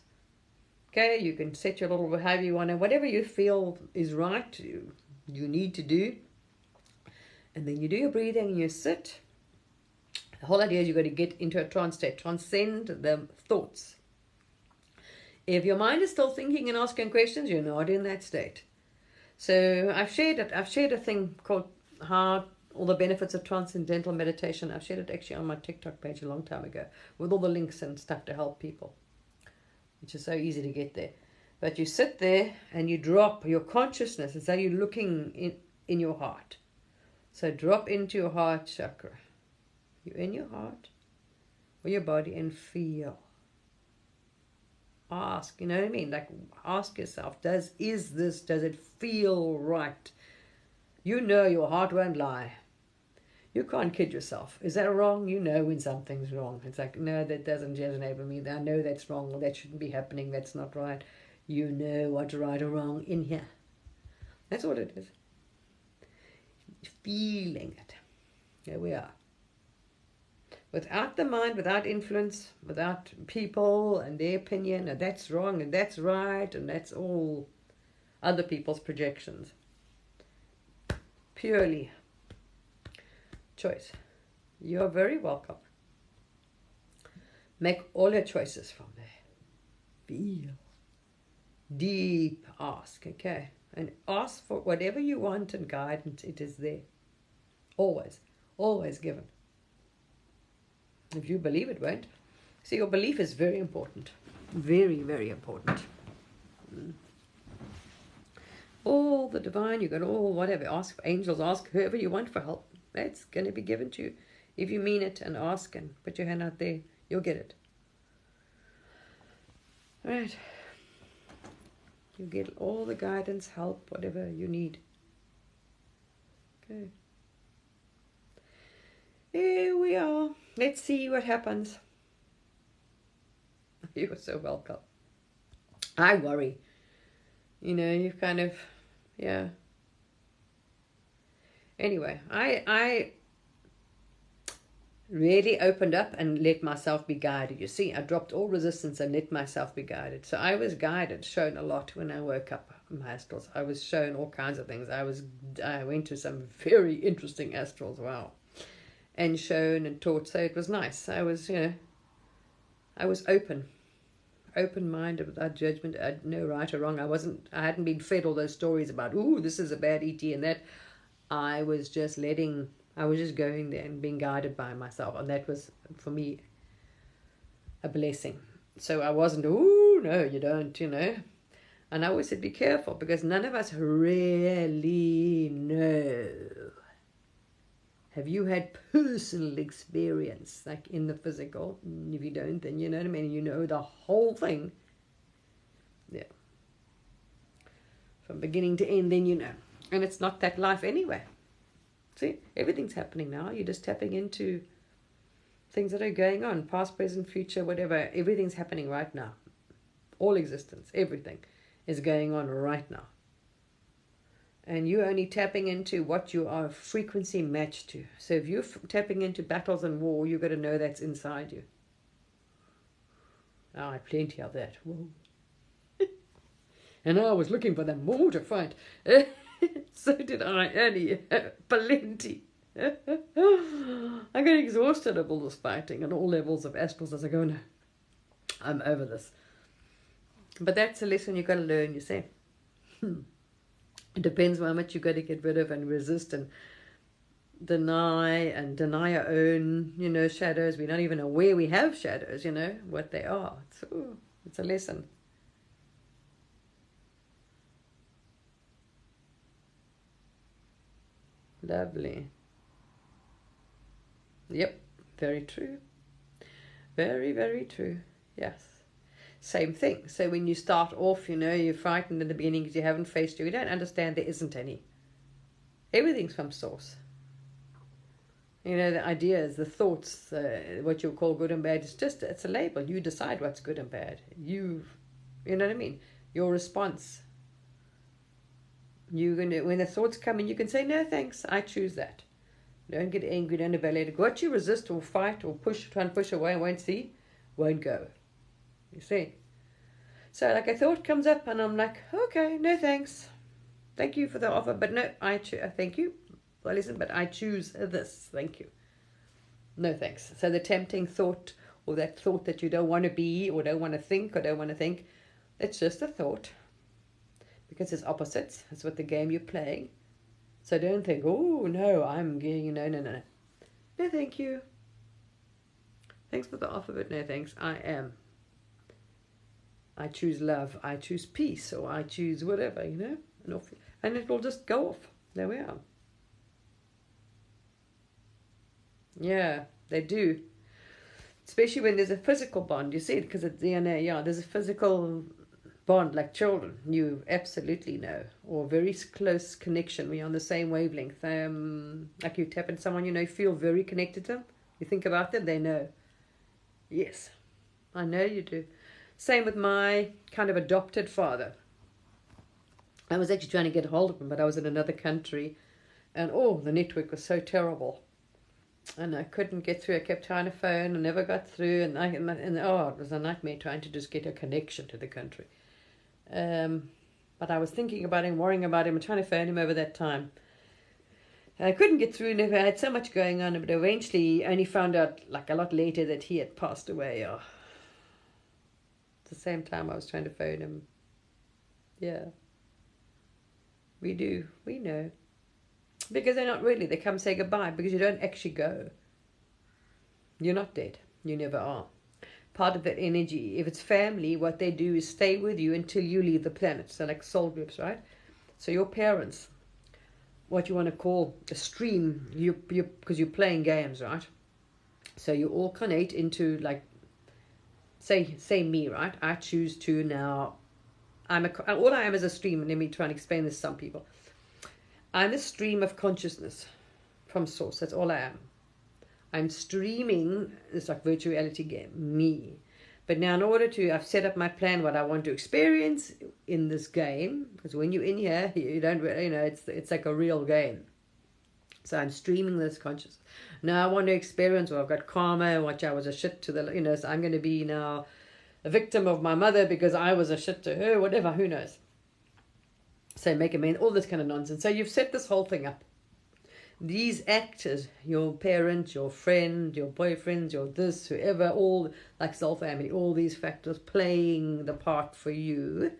Okay, you can set your little, however you want to, whatever you feel is right, you need to do. And then you do your breathing and you sit. The whole idea is you've got to get into a trance state, transcend the thoughts. If your mind is still thinking and asking questions, you're not in that state. So I've shared a thing called how all the benefits of transcendental meditation. I've shared it actually on my TikTok page a long time ago with all the links and stuff to help people, which is so easy to get there. But you sit there and you drop your consciousness as though you're looking in your heart. So drop into your heart chakra. You're in your heart or your body and feel. Ask, you know what I mean? Like, ask yourself, does it feel right? Your heart won't lie. You can't kid yourself. Is that wrong? You know when something's wrong. It's like, no, that doesn't resonate with me. I know that's wrong, or that shouldn't be happening. That's not right. You know what's right or wrong in here. That's what it is. Feeling it. There we are. Without the mind, without influence, without people and their opinion, and that's wrong and that's right, and that's all other people's projections. Purely choice. You're very welcome. Make all your choices from there. Feel. Deep ask, okay? And ask for whatever you want and guidance, it is there. Always. Always given. If you believe it won't. See, your belief is very important. Very, very important. All the divine, you got all whatever. Ask angels, ask whoever you want for help. That's going to be given to you. If you mean it and ask and put your hand out there, you'll get it. All right. You get all the guidance, help, whatever you need. Okay. Here we are. Let's see what happens. You're so welcome. I worry. You've kind of, yeah. Anyway, I really opened up and let myself be guided. You see, I dropped all resistance and let myself be guided. So I was guided, shown a lot when I woke up in my astrals. I was shown all kinds of things. I went to some very interesting astrals. Wow. And shown and taught, so it was nice. I was open-minded without judgment. I had no right or wrong. I hadn't been fed all those stories about, this is a bad ET and that. I was just going there and being guided by myself, and that was for me a blessing. So I wasn't, no, you don't, And I always said, be careful, because none of us really know. Have you had personal experience, like in the physical? If you don't, then you know what I mean. You know the whole thing. Yeah. From beginning to end, then you know. And it's not that life anyway. See, everything's happening now. You're just tapping into things that are going on. Past, present, future, whatever. Everything's happening right now. All existence, everything is going on right now. And you're only tapping into what you are frequency matched to. So if you're tapping into battles and war, you've got to know that's inside you. Oh, I have plenty of that. Whoa. And I was looking for them more to fight. So did I, Annie. Plenty. I get exhausted of all this fighting and all levels of astrals as I go, no, I'm over this. But that's a lesson you've got to learn, you see. It depends how much you've got to get rid of and resist and deny our own, shadows. We're not even aware we have shadows, what they are. It's a lesson. Lovely. Yep, very true. Very, very true. Yes. Same thing. So when you start off, you're frightened in the beginning because you haven't faced you don't understand there isn't any. Everything's from source. The ideas, the thoughts, what you call good and bad, it's a label. You decide what's good and bad. You know what I mean? Your response. When the thoughts come in, you can say, no thanks, I choose that. Don't get angry, don't evaluate. What you resist or fight or try and push away, won't go. You see? So like a thought comes up and I'm like, okay, no thanks. Thank you for the offer, but no, thank you. Well, listen, but I choose this. Thank you. No thanks. So the tempting thought or that thought that you don't want to be or don't want to think, it's just a thought. Because it's opposites. It's what the game you're playing. So don't think, oh, no, I'm getting, no. No, thank you. Thanks for the offer, but no thanks. I choose love. I choose peace. Or I choose whatever, And it will just go off. There we are. Yeah, they do. Especially when there's a physical bond. You see it because it's DNA. Yeah, there's a physical bond like children. You absolutely know. Or very close connection. We're on the same wavelength. Like you tap into someone, you feel very connected to them. You think about them, they know. Yes, I know you do. Same with my kind of adopted father. I was actually trying to get hold of him, but I was in another country. And the network was so terrible. And I couldn't get through. I kept trying to phone and never got through. And it was a nightmare trying to just get a connection to the country. But I was thinking about him, worrying about him, and trying to phone him over that time. I couldn't get through. Never had so much going on. But eventually, only found out like a lot later that he had passed away. At the same time, I was trying to phone him. Yeah, we do. We know. Because they're not really. They come say goodbye because you don't actually go. You're not dead. You never are. Part of that energy, if it's family, what they do is stay with you until you leave the planet. So like soul groups, right? So your parents, what you want to call a stream, because you're playing games, right? So you all connect into like, say me, right? I choose to now, all I am is a stream, and let me try and explain this to some people. I'm a stream of consciousness from source. That's all I am. I'm streaming this like virtual reality game, me. But now in order to, I've set up my plan, what I want to experience in this game. Because when you're in here, you don't really, it's like a real game. So I'm streaming this consciousness. Now I want to experience, I've got karma, which I was a shit to the, so I'm going to be now a victim of my mother because I was a shit to her, whatever, who knows. So make a man, all this kind of nonsense. So you've set this whole thing up. These actors, your parent, your friend, your boyfriend, your this, whoever, all like soul family, all these factors playing the part for you.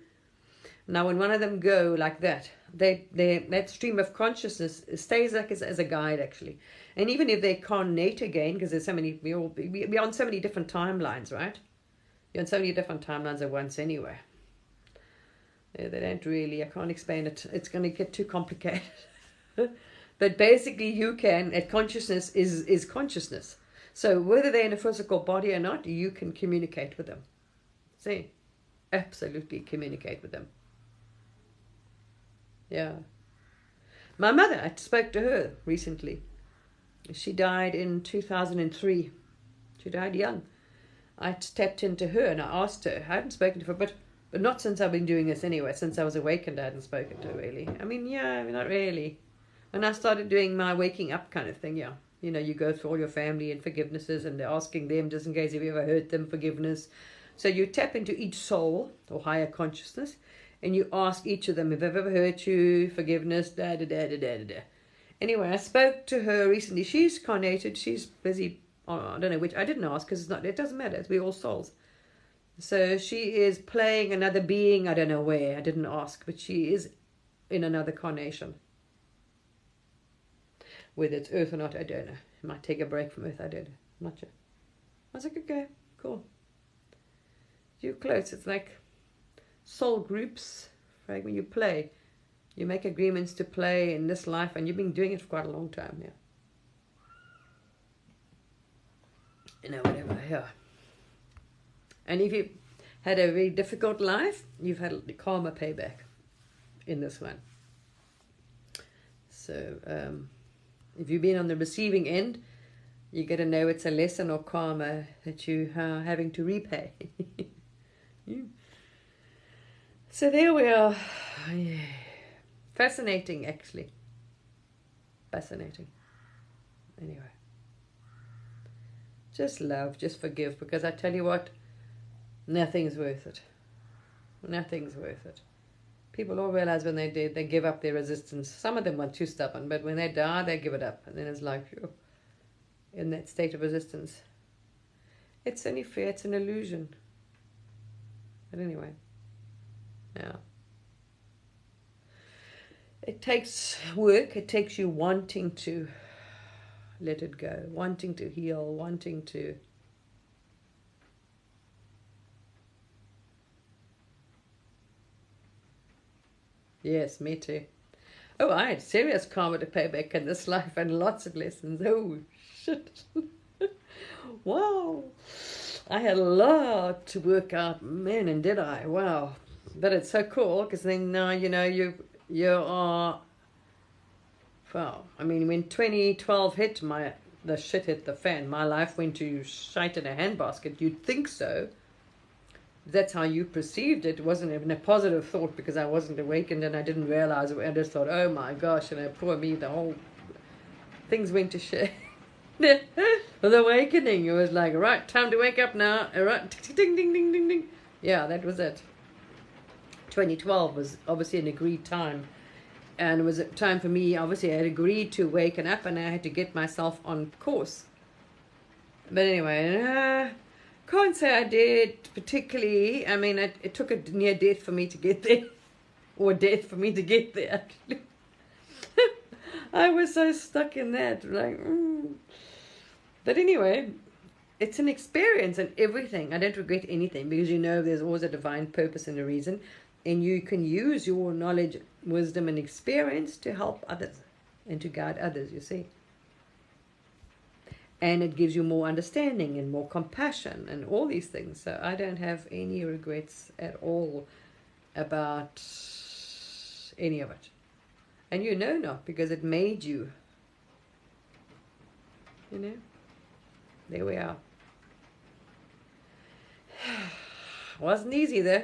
Now when one of them go like that, that stream of consciousness stays like as a guide actually. And even if they carnate again, because there's so many, we're on so many different timelines, right? You're on so many different timelines at once anyway. They don't really, I can't explain it. It's going to get too complicated. But basically you can, consciousness is consciousness. So whether they're in a physical body or not, you can communicate with them. See? Absolutely communicate with them. Yeah. My mother, I spoke to her recently. She died in 2003. She died young. I tapped into her and I asked her, I hadn't spoken to her, but But not since I've been doing this anyway. Since I was awakened, I hadn't spoken to her really. I mean, yeah, not really. When I started doing my waking up kind of thing, yeah. You know, you go through all your family and forgivenesses and asking them just in case if you ever hurt them, forgiveness. So you tap into each soul or higher consciousness and you ask each of them, if I've ever hurt you, forgiveness, da da da da da da. Anyway, I spoke to her recently. She's carnated. She's busy. I don't know which. I didn't ask because it doesn't matter. We're all souls. So she is playing another being. I don't know where. I didn't ask, but she is in another carnation. Whether it's Earth or not, I don't know. I might take a break from Earth. I don't know. I'm not sure. I was like, okay, cool. You're close. It's like soul groups. Right? When you play, you make agreements to play in this life, and you've been doing it for quite a long time now. You know, whatever. Yeah. And if you had a very difficult life, you've had the karma payback in this one. So, if you've been on the receiving end, you got to know it's a lesson or karma that you are having to repay. So there we are. Yeah. Fascinating, actually. Fascinating. Anyway. Just love, just forgive, because I tell you what, nothing's worth it. Nothing's worth it. People all realize when they're dead, they give up their resistance. Some of them are too stubborn, but when they die, they give it up. And then it's like, phew, in that state of resistance. It's only fair, it's an illusion. But anyway, yeah. It takes work, it takes you wanting to let it go, wanting to heal, wanting to... Yes, me too. Oh, I had serious karma to pay back in this life and lots of lessons. Oh, shit. Wow. I had a lot to work out. Man, and did I. Wow. But it's so cool because then now, you know, you are... Wow. I mean, when 2012 hit, the shit hit the fan. My life went to shite in a handbasket. You'd think so. That's how you perceived it. It wasn't even a positive thought because I wasn't awakened and I didn't realize it. I just thought, oh my gosh, and poor me, the whole things went to shit. The awakening, it was like, right, time to wake up now. Right, ding, ding, ding, ding, ding. Yeah, that was it. 2012 was obviously an agreed time. And it was a time for me, obviously I had agreed to waken up and I had to get myself on course. But anyway, can't say I did particularly. I mean, it took a near death for me to get there. Or death for me to get there, actually. I was so stuck in that. Like, But anyway, it's an experience and everything. I don't regret anything because you know there's always a divine purpose and a reason. And you can use your knowledge, wisdom, and experience to help others and to guide others, you see. And it gives you more understanding and more compassion and all these things. So I don't have any regrets at all about any of it. And you know not, because it made you. You know? There we are. Wasn't easy though.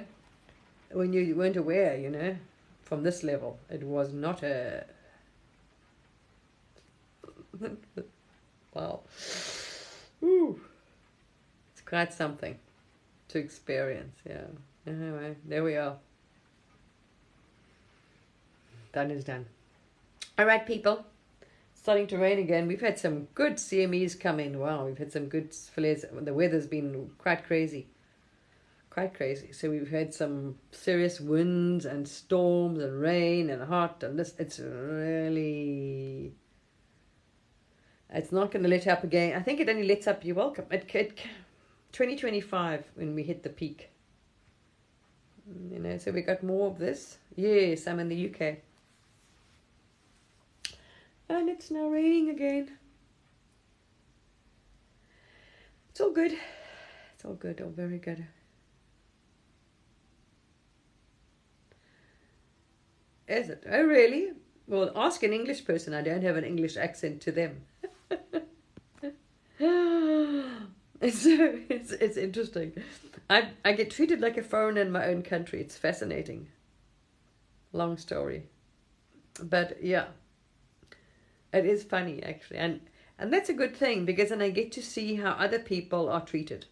When you weren't aware, you know, from this level. It was not a... Wow. Ooh. It's quite something to experience, yeah. Anyway, there we are. Done is done. All right, people. Starting to rain again. We've had some good CMEs come in. Wow, we've had some good flares. The weather's been quite crazy. Quite crazy. So we've had some serious winds and storms and rain and hot and this. It's really... It's not going to let up again. I think it only lets up, you're welcome. 2025 when we hit the peak. You know, so we got more of this. Yes, I'm in the UK. And it's now raining again. It's all good. It's all good, all very good. Is it? Oh, really? Well, ask an English person. I don't have an English accent to them. It's interesting. I get treated like a foreigner in my own country. It's fascinating. Long story. But yeah, it is funny actually. And that's a good thing because then I get to see how other people are treated.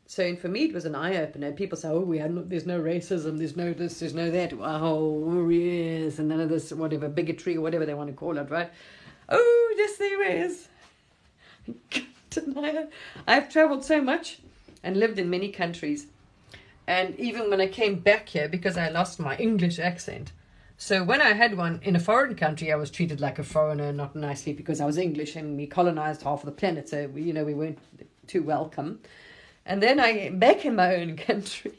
So and for me it was an eye-opener. People say, oh, there's no racism, there's no this, there's no that. Oh, yes, and none of this, whatever, bigotry or whatever they want to call it, right? Oh, yes, there is. I've traveled so much and lived in many countries. And even when I came back here, because I lost my English accent. So when I had one in a foreign country, I was treated like a foreigner, not nicely, because I was English and we colonized half of the planet. So, we weren't too welcome. And then I back in my own country.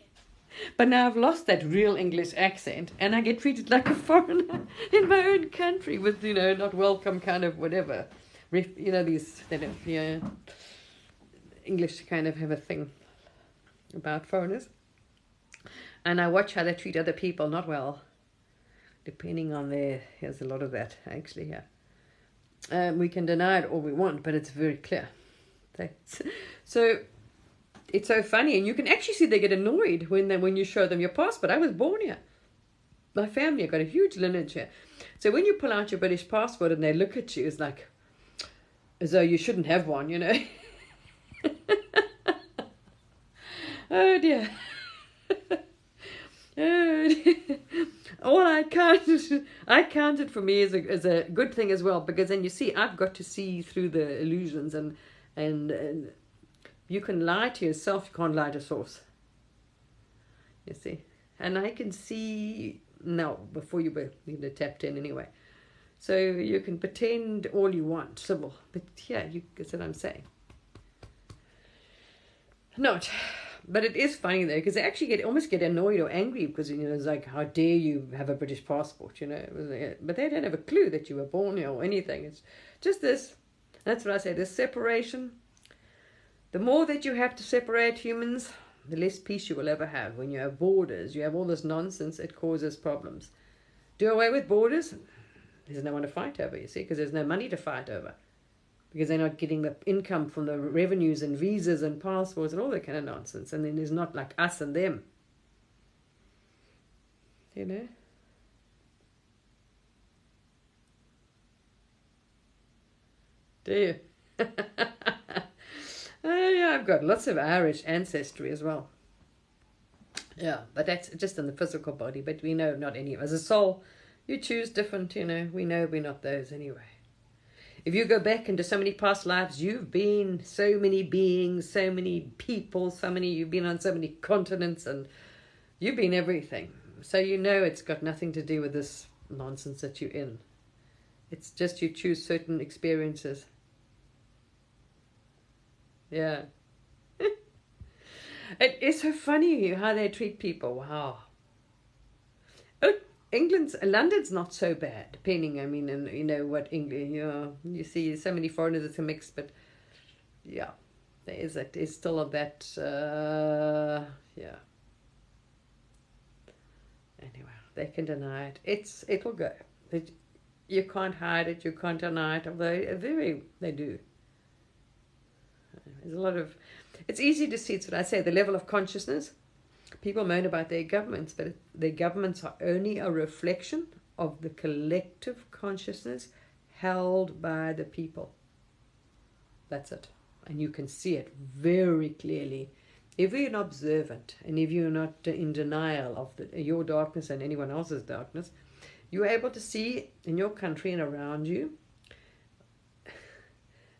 But now I've lost that real English accent and I get treated like a foreigner in my own country with, not welcome kind of whatever. These, English kind of have a thing about foreigners. And I watch how they treat other people not well, depending on here's a lot of that actually here. We can deny it all we want, but it's very clear. So it's so funny, and you can actually see they get annoyed when you show them your passport. I was born here. My family have got a huge lineage here. So when you pull out your British passport and they look at you, it's like as though you shouldn't have one, Oh dear. Oh dear. All I counted for me as a good thing as well, because then you see I've got to see through the illusions and you can lie to yourself, you can't lie to source. You see, and I can see now before you were tapped in anyway. So you can pretend all you want, civil, but yeah, that's what I'm saying. Not. But it is funny though, because they actually almost get annoyed or angry because it's like, how dare you have a British passport, But they don't have a clue that you were born here or anything. It's just this. That's what I say. This separation. The more that you have to separate humans, the less peace you will ever have. When you have borders, you have all this nonsense. It causes problems. Do away with borders. There's no one to fight over. You see, because there's no money to fight over. Because they're not getting the income from the revenues and visas and passports and all that kind of nonsense. And then there's not like us and them. Do you? Oh, yeah, I've got lots of Irish ancestry as well. Yeah, but that's just in the physical body. But we know not any. As a soul, you choose different, We know we're not those anyway. If you go back into so many past lives, you've been so many beings, so many people, you've been on so many continents, and you've been everything. So it's got nothing to do with this nonsense that you're in. It's just you choose certain experiences. Yeah. It is so funny how they treat people. Wow. Oh, London's not so bad, depending, and what England, you see so many foreigners, it's a mix, but yeah, there's still of that, yeah. Anyway, they can deny it. It'll go. You can't hide it, you can't deny it, although they do. There's a lot of, it's easy to see, it's what I say, the level of consciousness. People moan about their governments, but their governments are only a reflection of the collective consciousness held by the people. That's it. And you can see it very clearly. If you're not observant, and if you're not in denial of your darkness and anyone else's darkness, you're able to see in your country and around you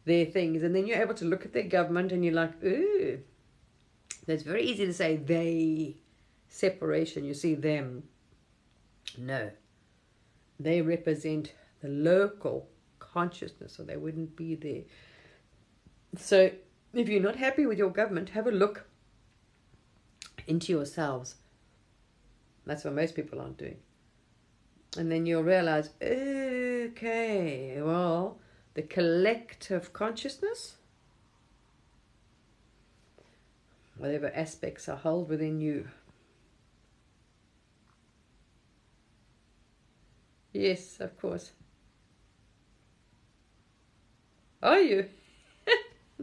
their things. And then you're able to look at their government and you're like, ooh. It's very easy to say they, separation, you see them. No. They represent the local consciousness, or they wouldn't be there. So if you're not happy with your government, have a look into yourselves. That's what most people aren't doing. And then you'll realize, okay, well, the collective consciousness, whatever aspects are held within you. Yes, of course. Are you?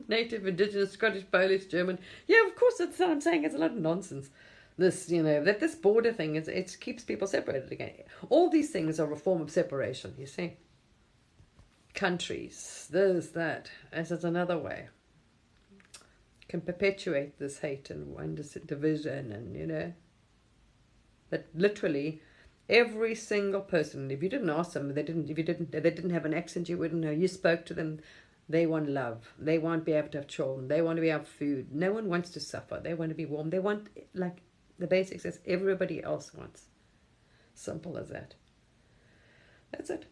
native, indigenous, Scottish, Polish, German. Yeah, of course, that's what I'm saying. It's a lot of nonsense. This, that this border thing, it keeps people separated again. All these things are a form of separation, you see. Countries, this, that, as it's another way. Can perpetuate this hate and division, and, that literally every single person, if you didn't ask them, they didn't have an accent, you wouldn't know. You spoke to them, they want love. They want to be able to have children. They want to be able to have food. No one wants to suffer. They want to be warm. They want, like, the basics as everybody else wants. Simple as that. That's it.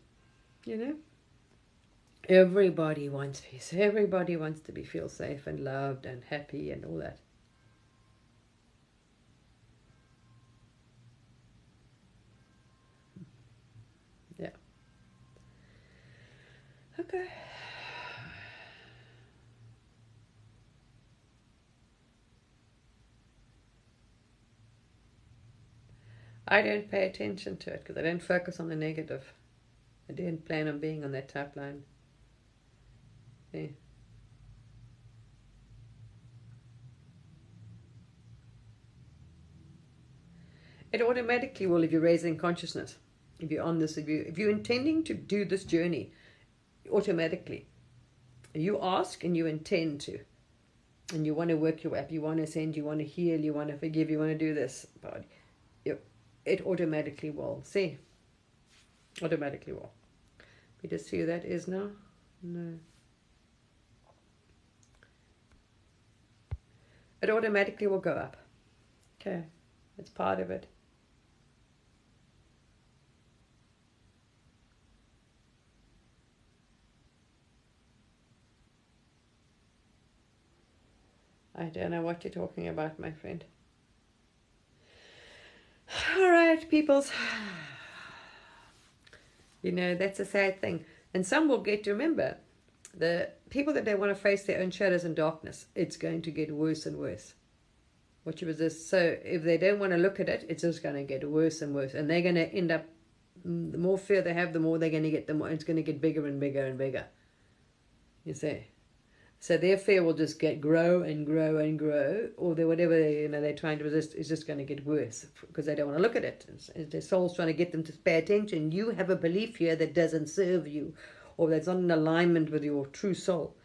Everybody wants peace. Everybody wants to feel safe and loved and happy and all that. Yeah. Okay. I don't pay attention to it because I don't focus on the negative. I didn't plan on being on that top line. Yeah. It automatically will if you're raising consciousness. If you're on this, if you're intending to do this journey, automatically. You ask and you intend to. And you want to work your way up, you want to ascend, you want to heal, you want to forgive, you want to do this. But it automatically will. See? Automatically will. We just see who that is now? No. It automatically will go up. Okay. It's part of it. I don't know what you're talking about, my friend. All right, peoples. That's a sad thing. And some will get to remember, the people that they want to face their own shadows and darkness, it's going to get worse and worse. What you resist. So if they don't want to look at it, it's just going to get worse and worse. And they're going to end up, the more fear they have, the more they're going to get, it's going to get bigger and bigger and bigger. You see? So their fear will just grow and grow and grow, or whatever they're trying to resist is just going to get worse because they don't want to look at it. Their soul's trying to get them to pay attention. You have a belief here that doesn't serve you, or that's not in alignment with your true soul.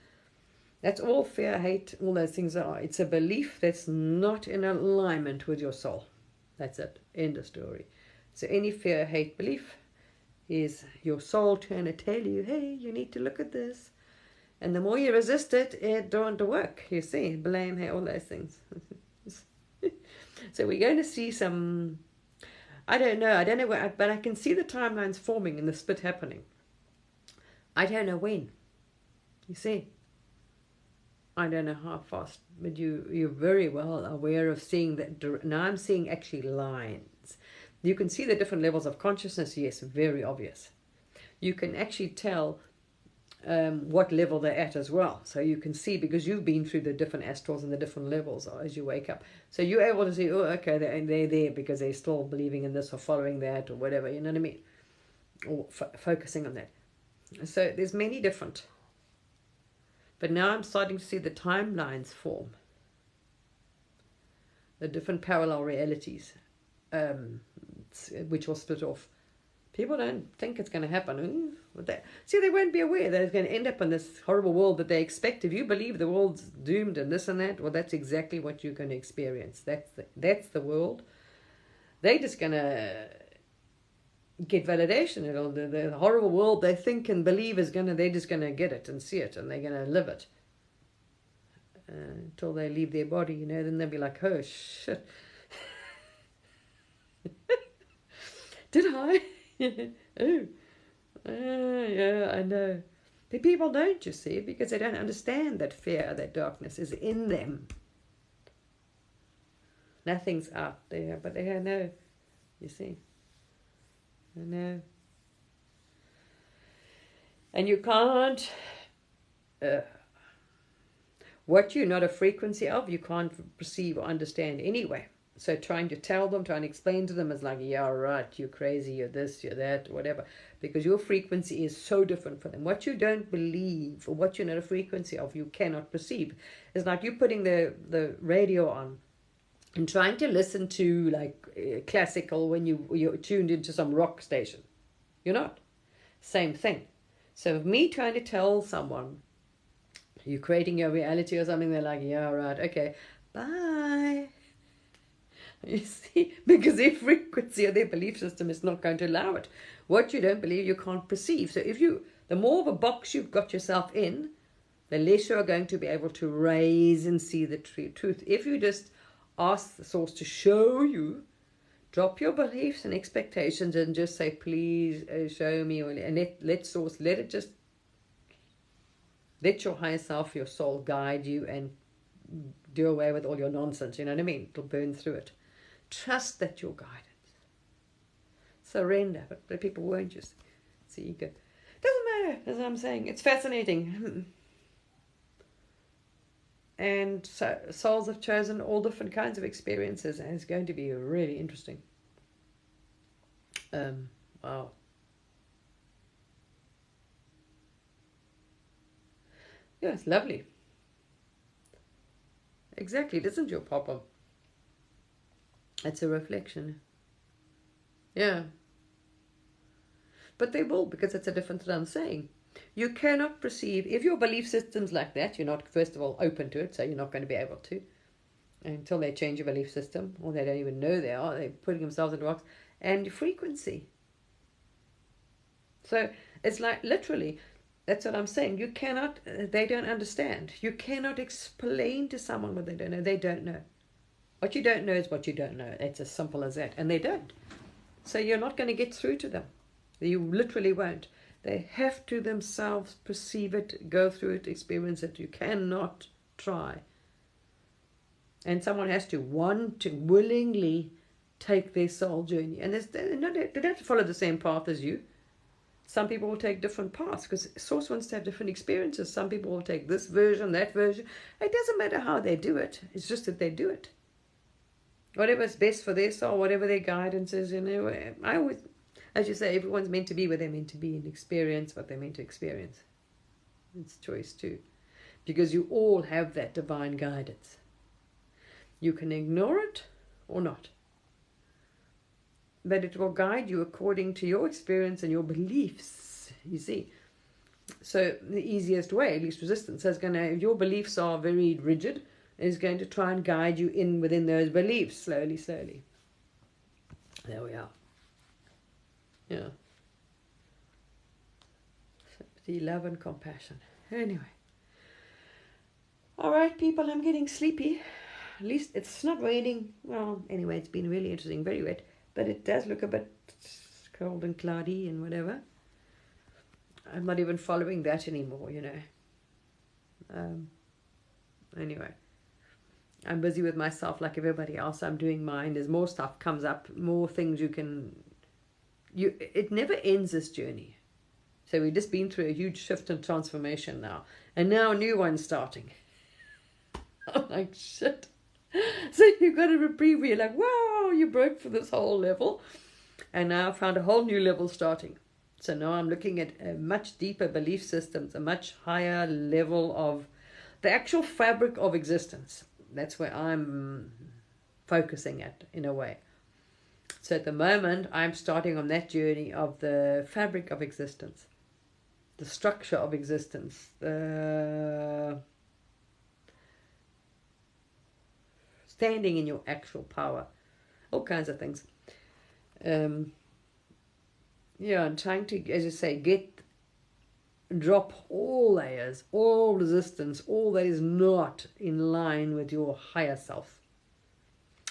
That's all fear, hate, all those things are. It's a belief that's not in alignment with your soul. That's it. End of story. So any fear, hate, belief is your soul trying to tell you, hey, you need to look at this. And the more you resist it, it don't work. You see, blame, hey, all those things. So we're going to see some, I don't know, but I can see the timelines forming and the split happening. I don't know when. You see, I don't know how fast, but you're very well aware of seeing that. Now I'm seeing actually lines. You can see the different levels of consciousness. Yes, very obvious. You can actually tell what level they're at as well. So you can see, because you've been through the different astrals and the different levels as you wake up. So you're able to see, oh, okay, they're there because they're still believing in this or following that or whatever, you know what I mean? Or focusing on that. So there's many different. But now I'm starting to see the timelines form. The different parallel realities, which will split off. People don't think it's going to happen. See, they won't be aware that it's going to end up in this horrible world that they expect. If you believe the world's doomed and this and that, well, that's exactly what you're going to experience. That's the world. They're just going to get validation. The horrible world they think and believe they're just going to get it and see it, and they're going to live it until they leave their body. Then they'll be like, oh shit, did I? Oh, yeah, I know. The people don't, you see, because they don't understand that fear, that darkness is in them. Nothing's out there, but they know, you see. I know. And you can't, what you're not a frequency of, you can't perceive or understand anyway. So trying to tell them, trying to explain to them is like, yeah, right, you're crazy, you're this, you're that, whatever. Because your frequency is so different for them. What you don't believe or what you're not a frequency of, you cannot perceive. It's like you putting the radio on and trying to listen to like classical when you're tuned into some rock station. You're not. Same thing. So me trying to tell someone you're creating your reality or something, they're like, yeah, right, okay, bye. You see, because their frequency or their belief system is not going to allow it. What you don't believe, you can't perceive. So the more of a box you've got yourself in, the less you are going to be able to raise and see the truth. If you just ask the source to show you, drop your beliefs and expectations and just say, please show me, and let source, let your higher self, your soul guide you and do away with all your nonsense. You know what I mean? It'll burn through it. Trust that you're guided. Surrender, but people won't just see you go. Doesn't matter, as I'm saying. It's fascinating. And so souls have chosen all different kinds of experiences, and it's going to be really interesting. Wow. Yeah, it's lovely. Exactly, it isn't your problem. It's a reflection. Yeah. But they will, because it's a different thing I'm saying. You cannot perceive, if your belief system's like that, you're not, first of all, open to it, so you're not going to be able to, until they change your belief system, or they don't even know they are, they're putting themselves in rocks, and your frequency. So it's like, literally, that's what I'm saying. You cannot, they don't understand. You cannot explain to someone what they don't know. They don't know. What you don't know is what you don't know. It's as simple as that. And they don't. So you're not going to get through to them. You literally won't. They have to themselves perceive it, go through it, experience it. You cannot try. And someone has to want to willingly take their soul journey. And they don't have to follow the same path as you. Some people will take different paths because Source wants to have different experiences. Some people will take this version, that version. It doesn't matter how they do it. It's just that they do it. Whatever's best for their soul, whatever their guidance is, you know. I always, as you say, everyone's meant to be where they're meant to be and experience what they're meant to experience. It's choice too. Because you all have that divine guidance. You can ignore it or not. But it will guide you according to your experience and your beliefs, you see. So the easiest way, least resistance, is going to, if your beliefs are very rigid, is going to try and guide you in within those beliefs, slowly, slowly. There we are. Yeah. Sympathy, love and compassion. Anyway. All right, people, I'm getting sleepy. At least it's not raining. Well, anyway, it's been really interesting, very wet. But it does look a bit cold and cloudy and whatever. I'm not even following that anymore, you know. Anyway, I'm busy with myself like everybody else. I'm doing mine. There's more stuff comes up, more things you can... It never ends, this journey. So we've just been through a huge shift and transformation now. And now a new one's starting. I'm like, shit. So you've got a reprieve where you're like, wow, you broke for this whole level. And now I've found a whole new level starting. So now I'm looking at a much deeper belief systems, a much higher level of the actual fabric of existence. That's where I'm focusing at, in a way. So at the moment, I'm starting on that journey of the fabric of existence, the structure of existence, standing in your actual power, all kinds of things. Yeah, and trying to, as you say, drop all layers, all resistance, all that is not in line with your higher self.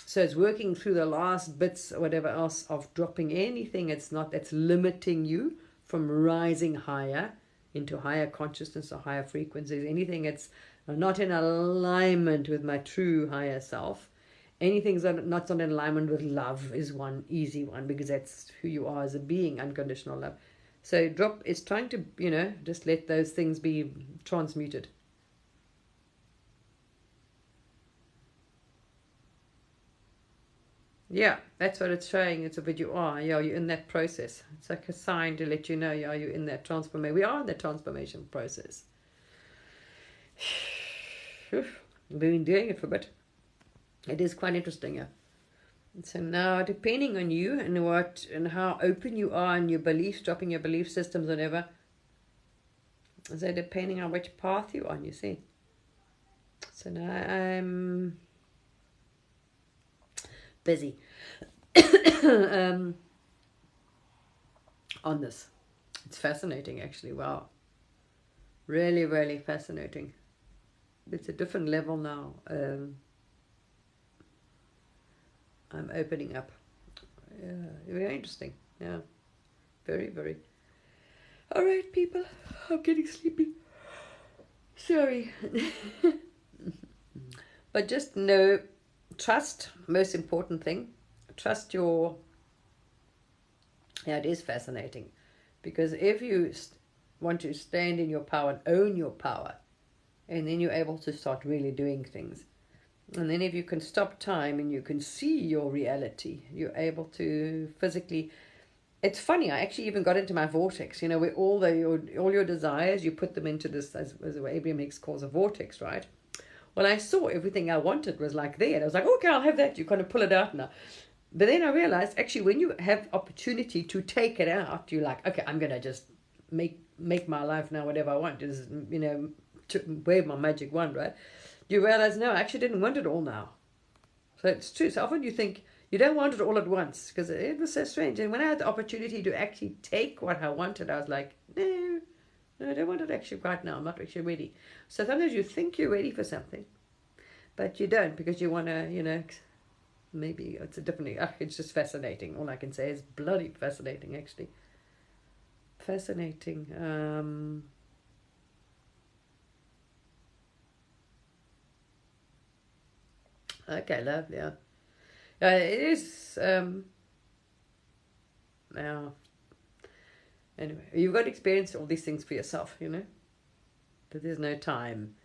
So it's working through the last bits, or whatever else, of dropping anything that's limiting you from rising higher into higher consciousness or higher frequencies. Anything that's not in alignment with my true higher self. Anything that's not in alignment with love is one easy one, because that's who you are as a being, unconditional love. So it's trying to, you know, just let those things be transmuted. Yeah, that's what it's showing. It's a but you are, yeah, you're in that process. It's like a sign to let you know, yeah, you're in that transformation. We are in the transformation process. We've been doing it for a bit. It is quite interesting, yeah. So now, depending on you and what and how open you are and your beliefs, dropping your belief systems, whatever. So depending on which path you're on, you see. So now I'm busy on this. It's fascinating, actually. Wow, really, really fascinating. It's a different level now. I'm opening up. Yeah, very interesting. Yeah, very, very. All right, people. I'm getting sleepy. Sorry. But just know, trust, most important thing. Trust your... Yeah, it is fascinating. Because if you want to stand in your power and own your power, and then you're able to start really doing things. And then if you can stop time and you can see your reality, you're able to physically... It's funny, I actually even got into my vortex, you know, where all your desires, you put them into this, as Abraham Hicks calls a vortex, right? Well, I saw everything I wanted was like there. And I was like, okay, I'll have that. You kind of pull it out now. But then I realized, actually, when you have opportunity to take it out, you're like, okay, I'm going to just make my life now whatever I want. Just, you know, to wave my magic wand, right? You realize, no, I actually didn't want it all now. So it's true. So often you think you don't want it all at once, because it was so strange. And when I had the opportunity to actually take what I wanted, I was like, no, I don't want it actually right now. I'm not actually ready. So sometimes you think you're ready for something, but you don't, because you want to, you know, maybe it's a different... it's just fascinating. All I can say is bloody fascinating, actually. Fascinating. Okay, lovely. Yeah. It is... now, anyway, you've got to experience all these things for yourself, you know. But there's no time.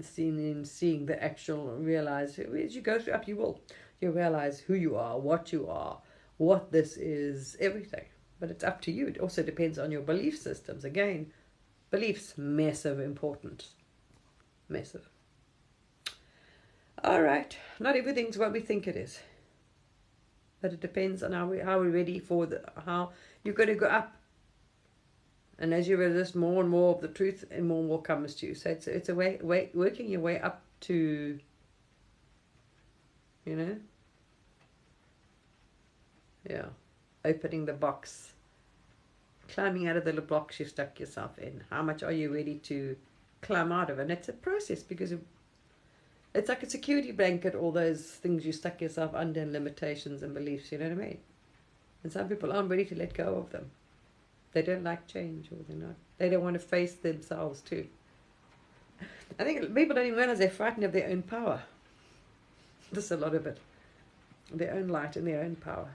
Seeing the actual, realize as you go through up, you realize who you are, what this is, everything. But it's up to you. It also depends on your belief systems. Again, beliefs, massive importance. Massive. All right, not everything's what we think it is, but it depends on how we're ready for how you're going to go up. And as you resist more and more of the truth, and more comes to you. So it's a way working your way up to, you know, yeah, opening the box, climbing out of the box you stuck yourself in. How much are you ready to climb out of? And it's a process, because it's like a security blanket, all those things you stuck yourself under, and limitations and beliefs, you know what I mean? And some people aren't ready to let go of them. They don't like change, or they don't want to face themselves too. I think people don't even realize they're frightened of their own power. Just a lot of it. Their own light and their own power.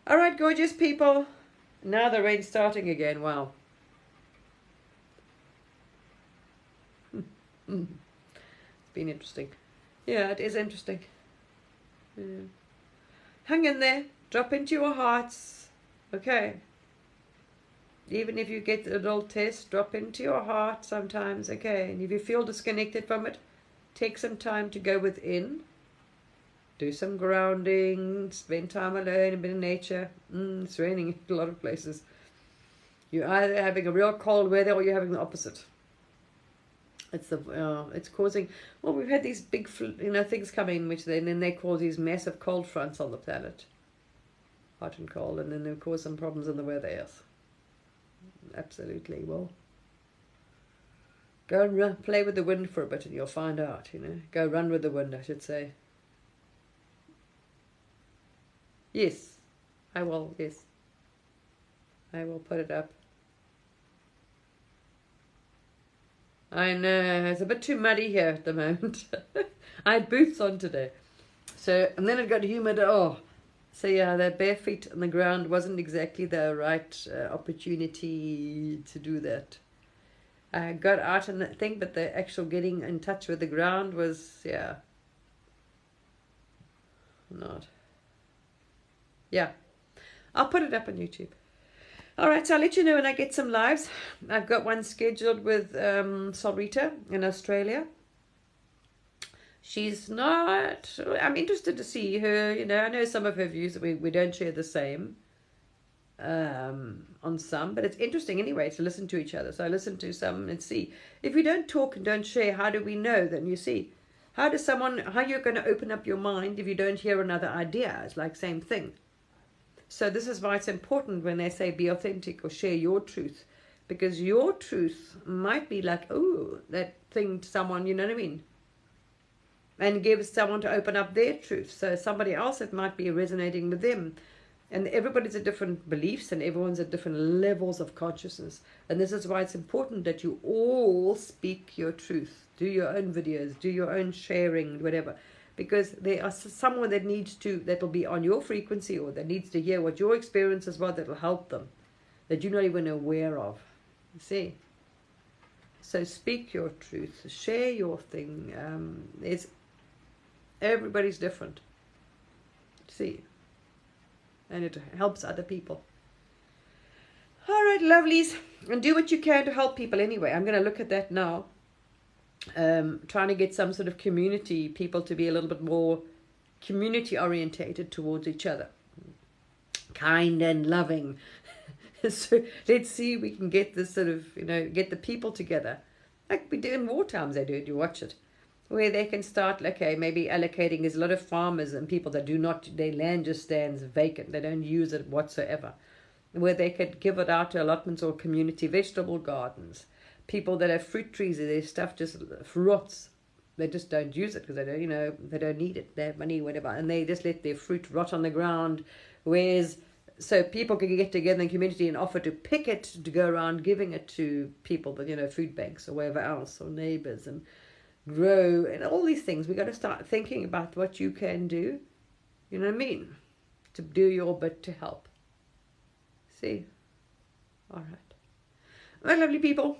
All right, gorgeous people. Now the rain's starting again. Wow. It's been interesting. Yeah, it is interesting. Yeah. Hang in there. Drop into your hearts. Okay. Even if you get a little test, drop into your heart sometimes, okay? And if you feel disconnected from it, take some time to go within. Do some grounding, spend time alone, a bit of nature. It's raining in a lot of places. You're either having a real cold weather, or you're having the opposite. It's causing... Well, we've had these big, things coming, which then they cause these massive cold fronts on the planet. Hot and cold, and then they cause some problems in the weather, yes. Absolutely. Well, go and play with the wind for a bit, and you'll find out, you know. Go run with the wind, I should say. Yes, I will, yes. I will put it up. I know, it's a bit too muddy here at the moment. I had boots on today. So, and then it got humid. So yeah, that bare feet on the ground wasn't exactly the right opportunity to do that. I got out and thing, but the actual getting in touch with the ground was, yeah. not. Yeah, I'll put it up on YouTube. All right, so I'll let you know when I get some lives. I've got one scheduled with Solrita in Australia. She's not, I'm interested to see her, I know some of her views, we don't share the same on some, but it's interesting anyway to listen to each other. So I listen to some and see. If we don't talk and don't share, how do we know? Then you see, how you're going to open up your mind if you don't hear another idea? It's like same thing. So this is why it's important when they say be authentic or share your truth, because your truth might be like, oh, that thing to someone, you know what I mean? And gives someone to open up their truth. So somebody else, it might be resonating with them. And everybody's at different beliefs and everyone's at different levels of consciousness. And this is why it's important that you all speak your truth. Do your own videos, do your own sharing, whatever. Because there are someone that will be on your frequency, or that needs to hear what your experiences were, that will help them, that you're not even aware of. You see? So speak your truth, share your thing. Everybody's different. See? And it helps other people. All right, lovelies. And do what you can to help people anyway. I'm going to look at that now. Trying to get some sort of community, people to be a little bit more community orientated towards each other. Kind and loving. So let's see if we can get this sort of, get the people together. Like we do in war times, they do it, you watch it. Where they can start, okay, maybe allocating, there's a lot of farmers and people that do not, their land just stands vacant. They don't use it whatsoever. Where they could give it out to allotments or community vegetable gardens. People that have fruit trees, their stuff just rots. They just don't use it because they don't, they don't need it. They have money, whatever, and they just let their fruit rot on the ground. Whereas, so people can get together in community and offer to pick it, to go around giving it to people, but food banks or wherever else, or neighbors, and grow, and all these things. We've got to start thinking about what you can do, you know what I mean, to do your bit to help. See? All right. Well, lovely people.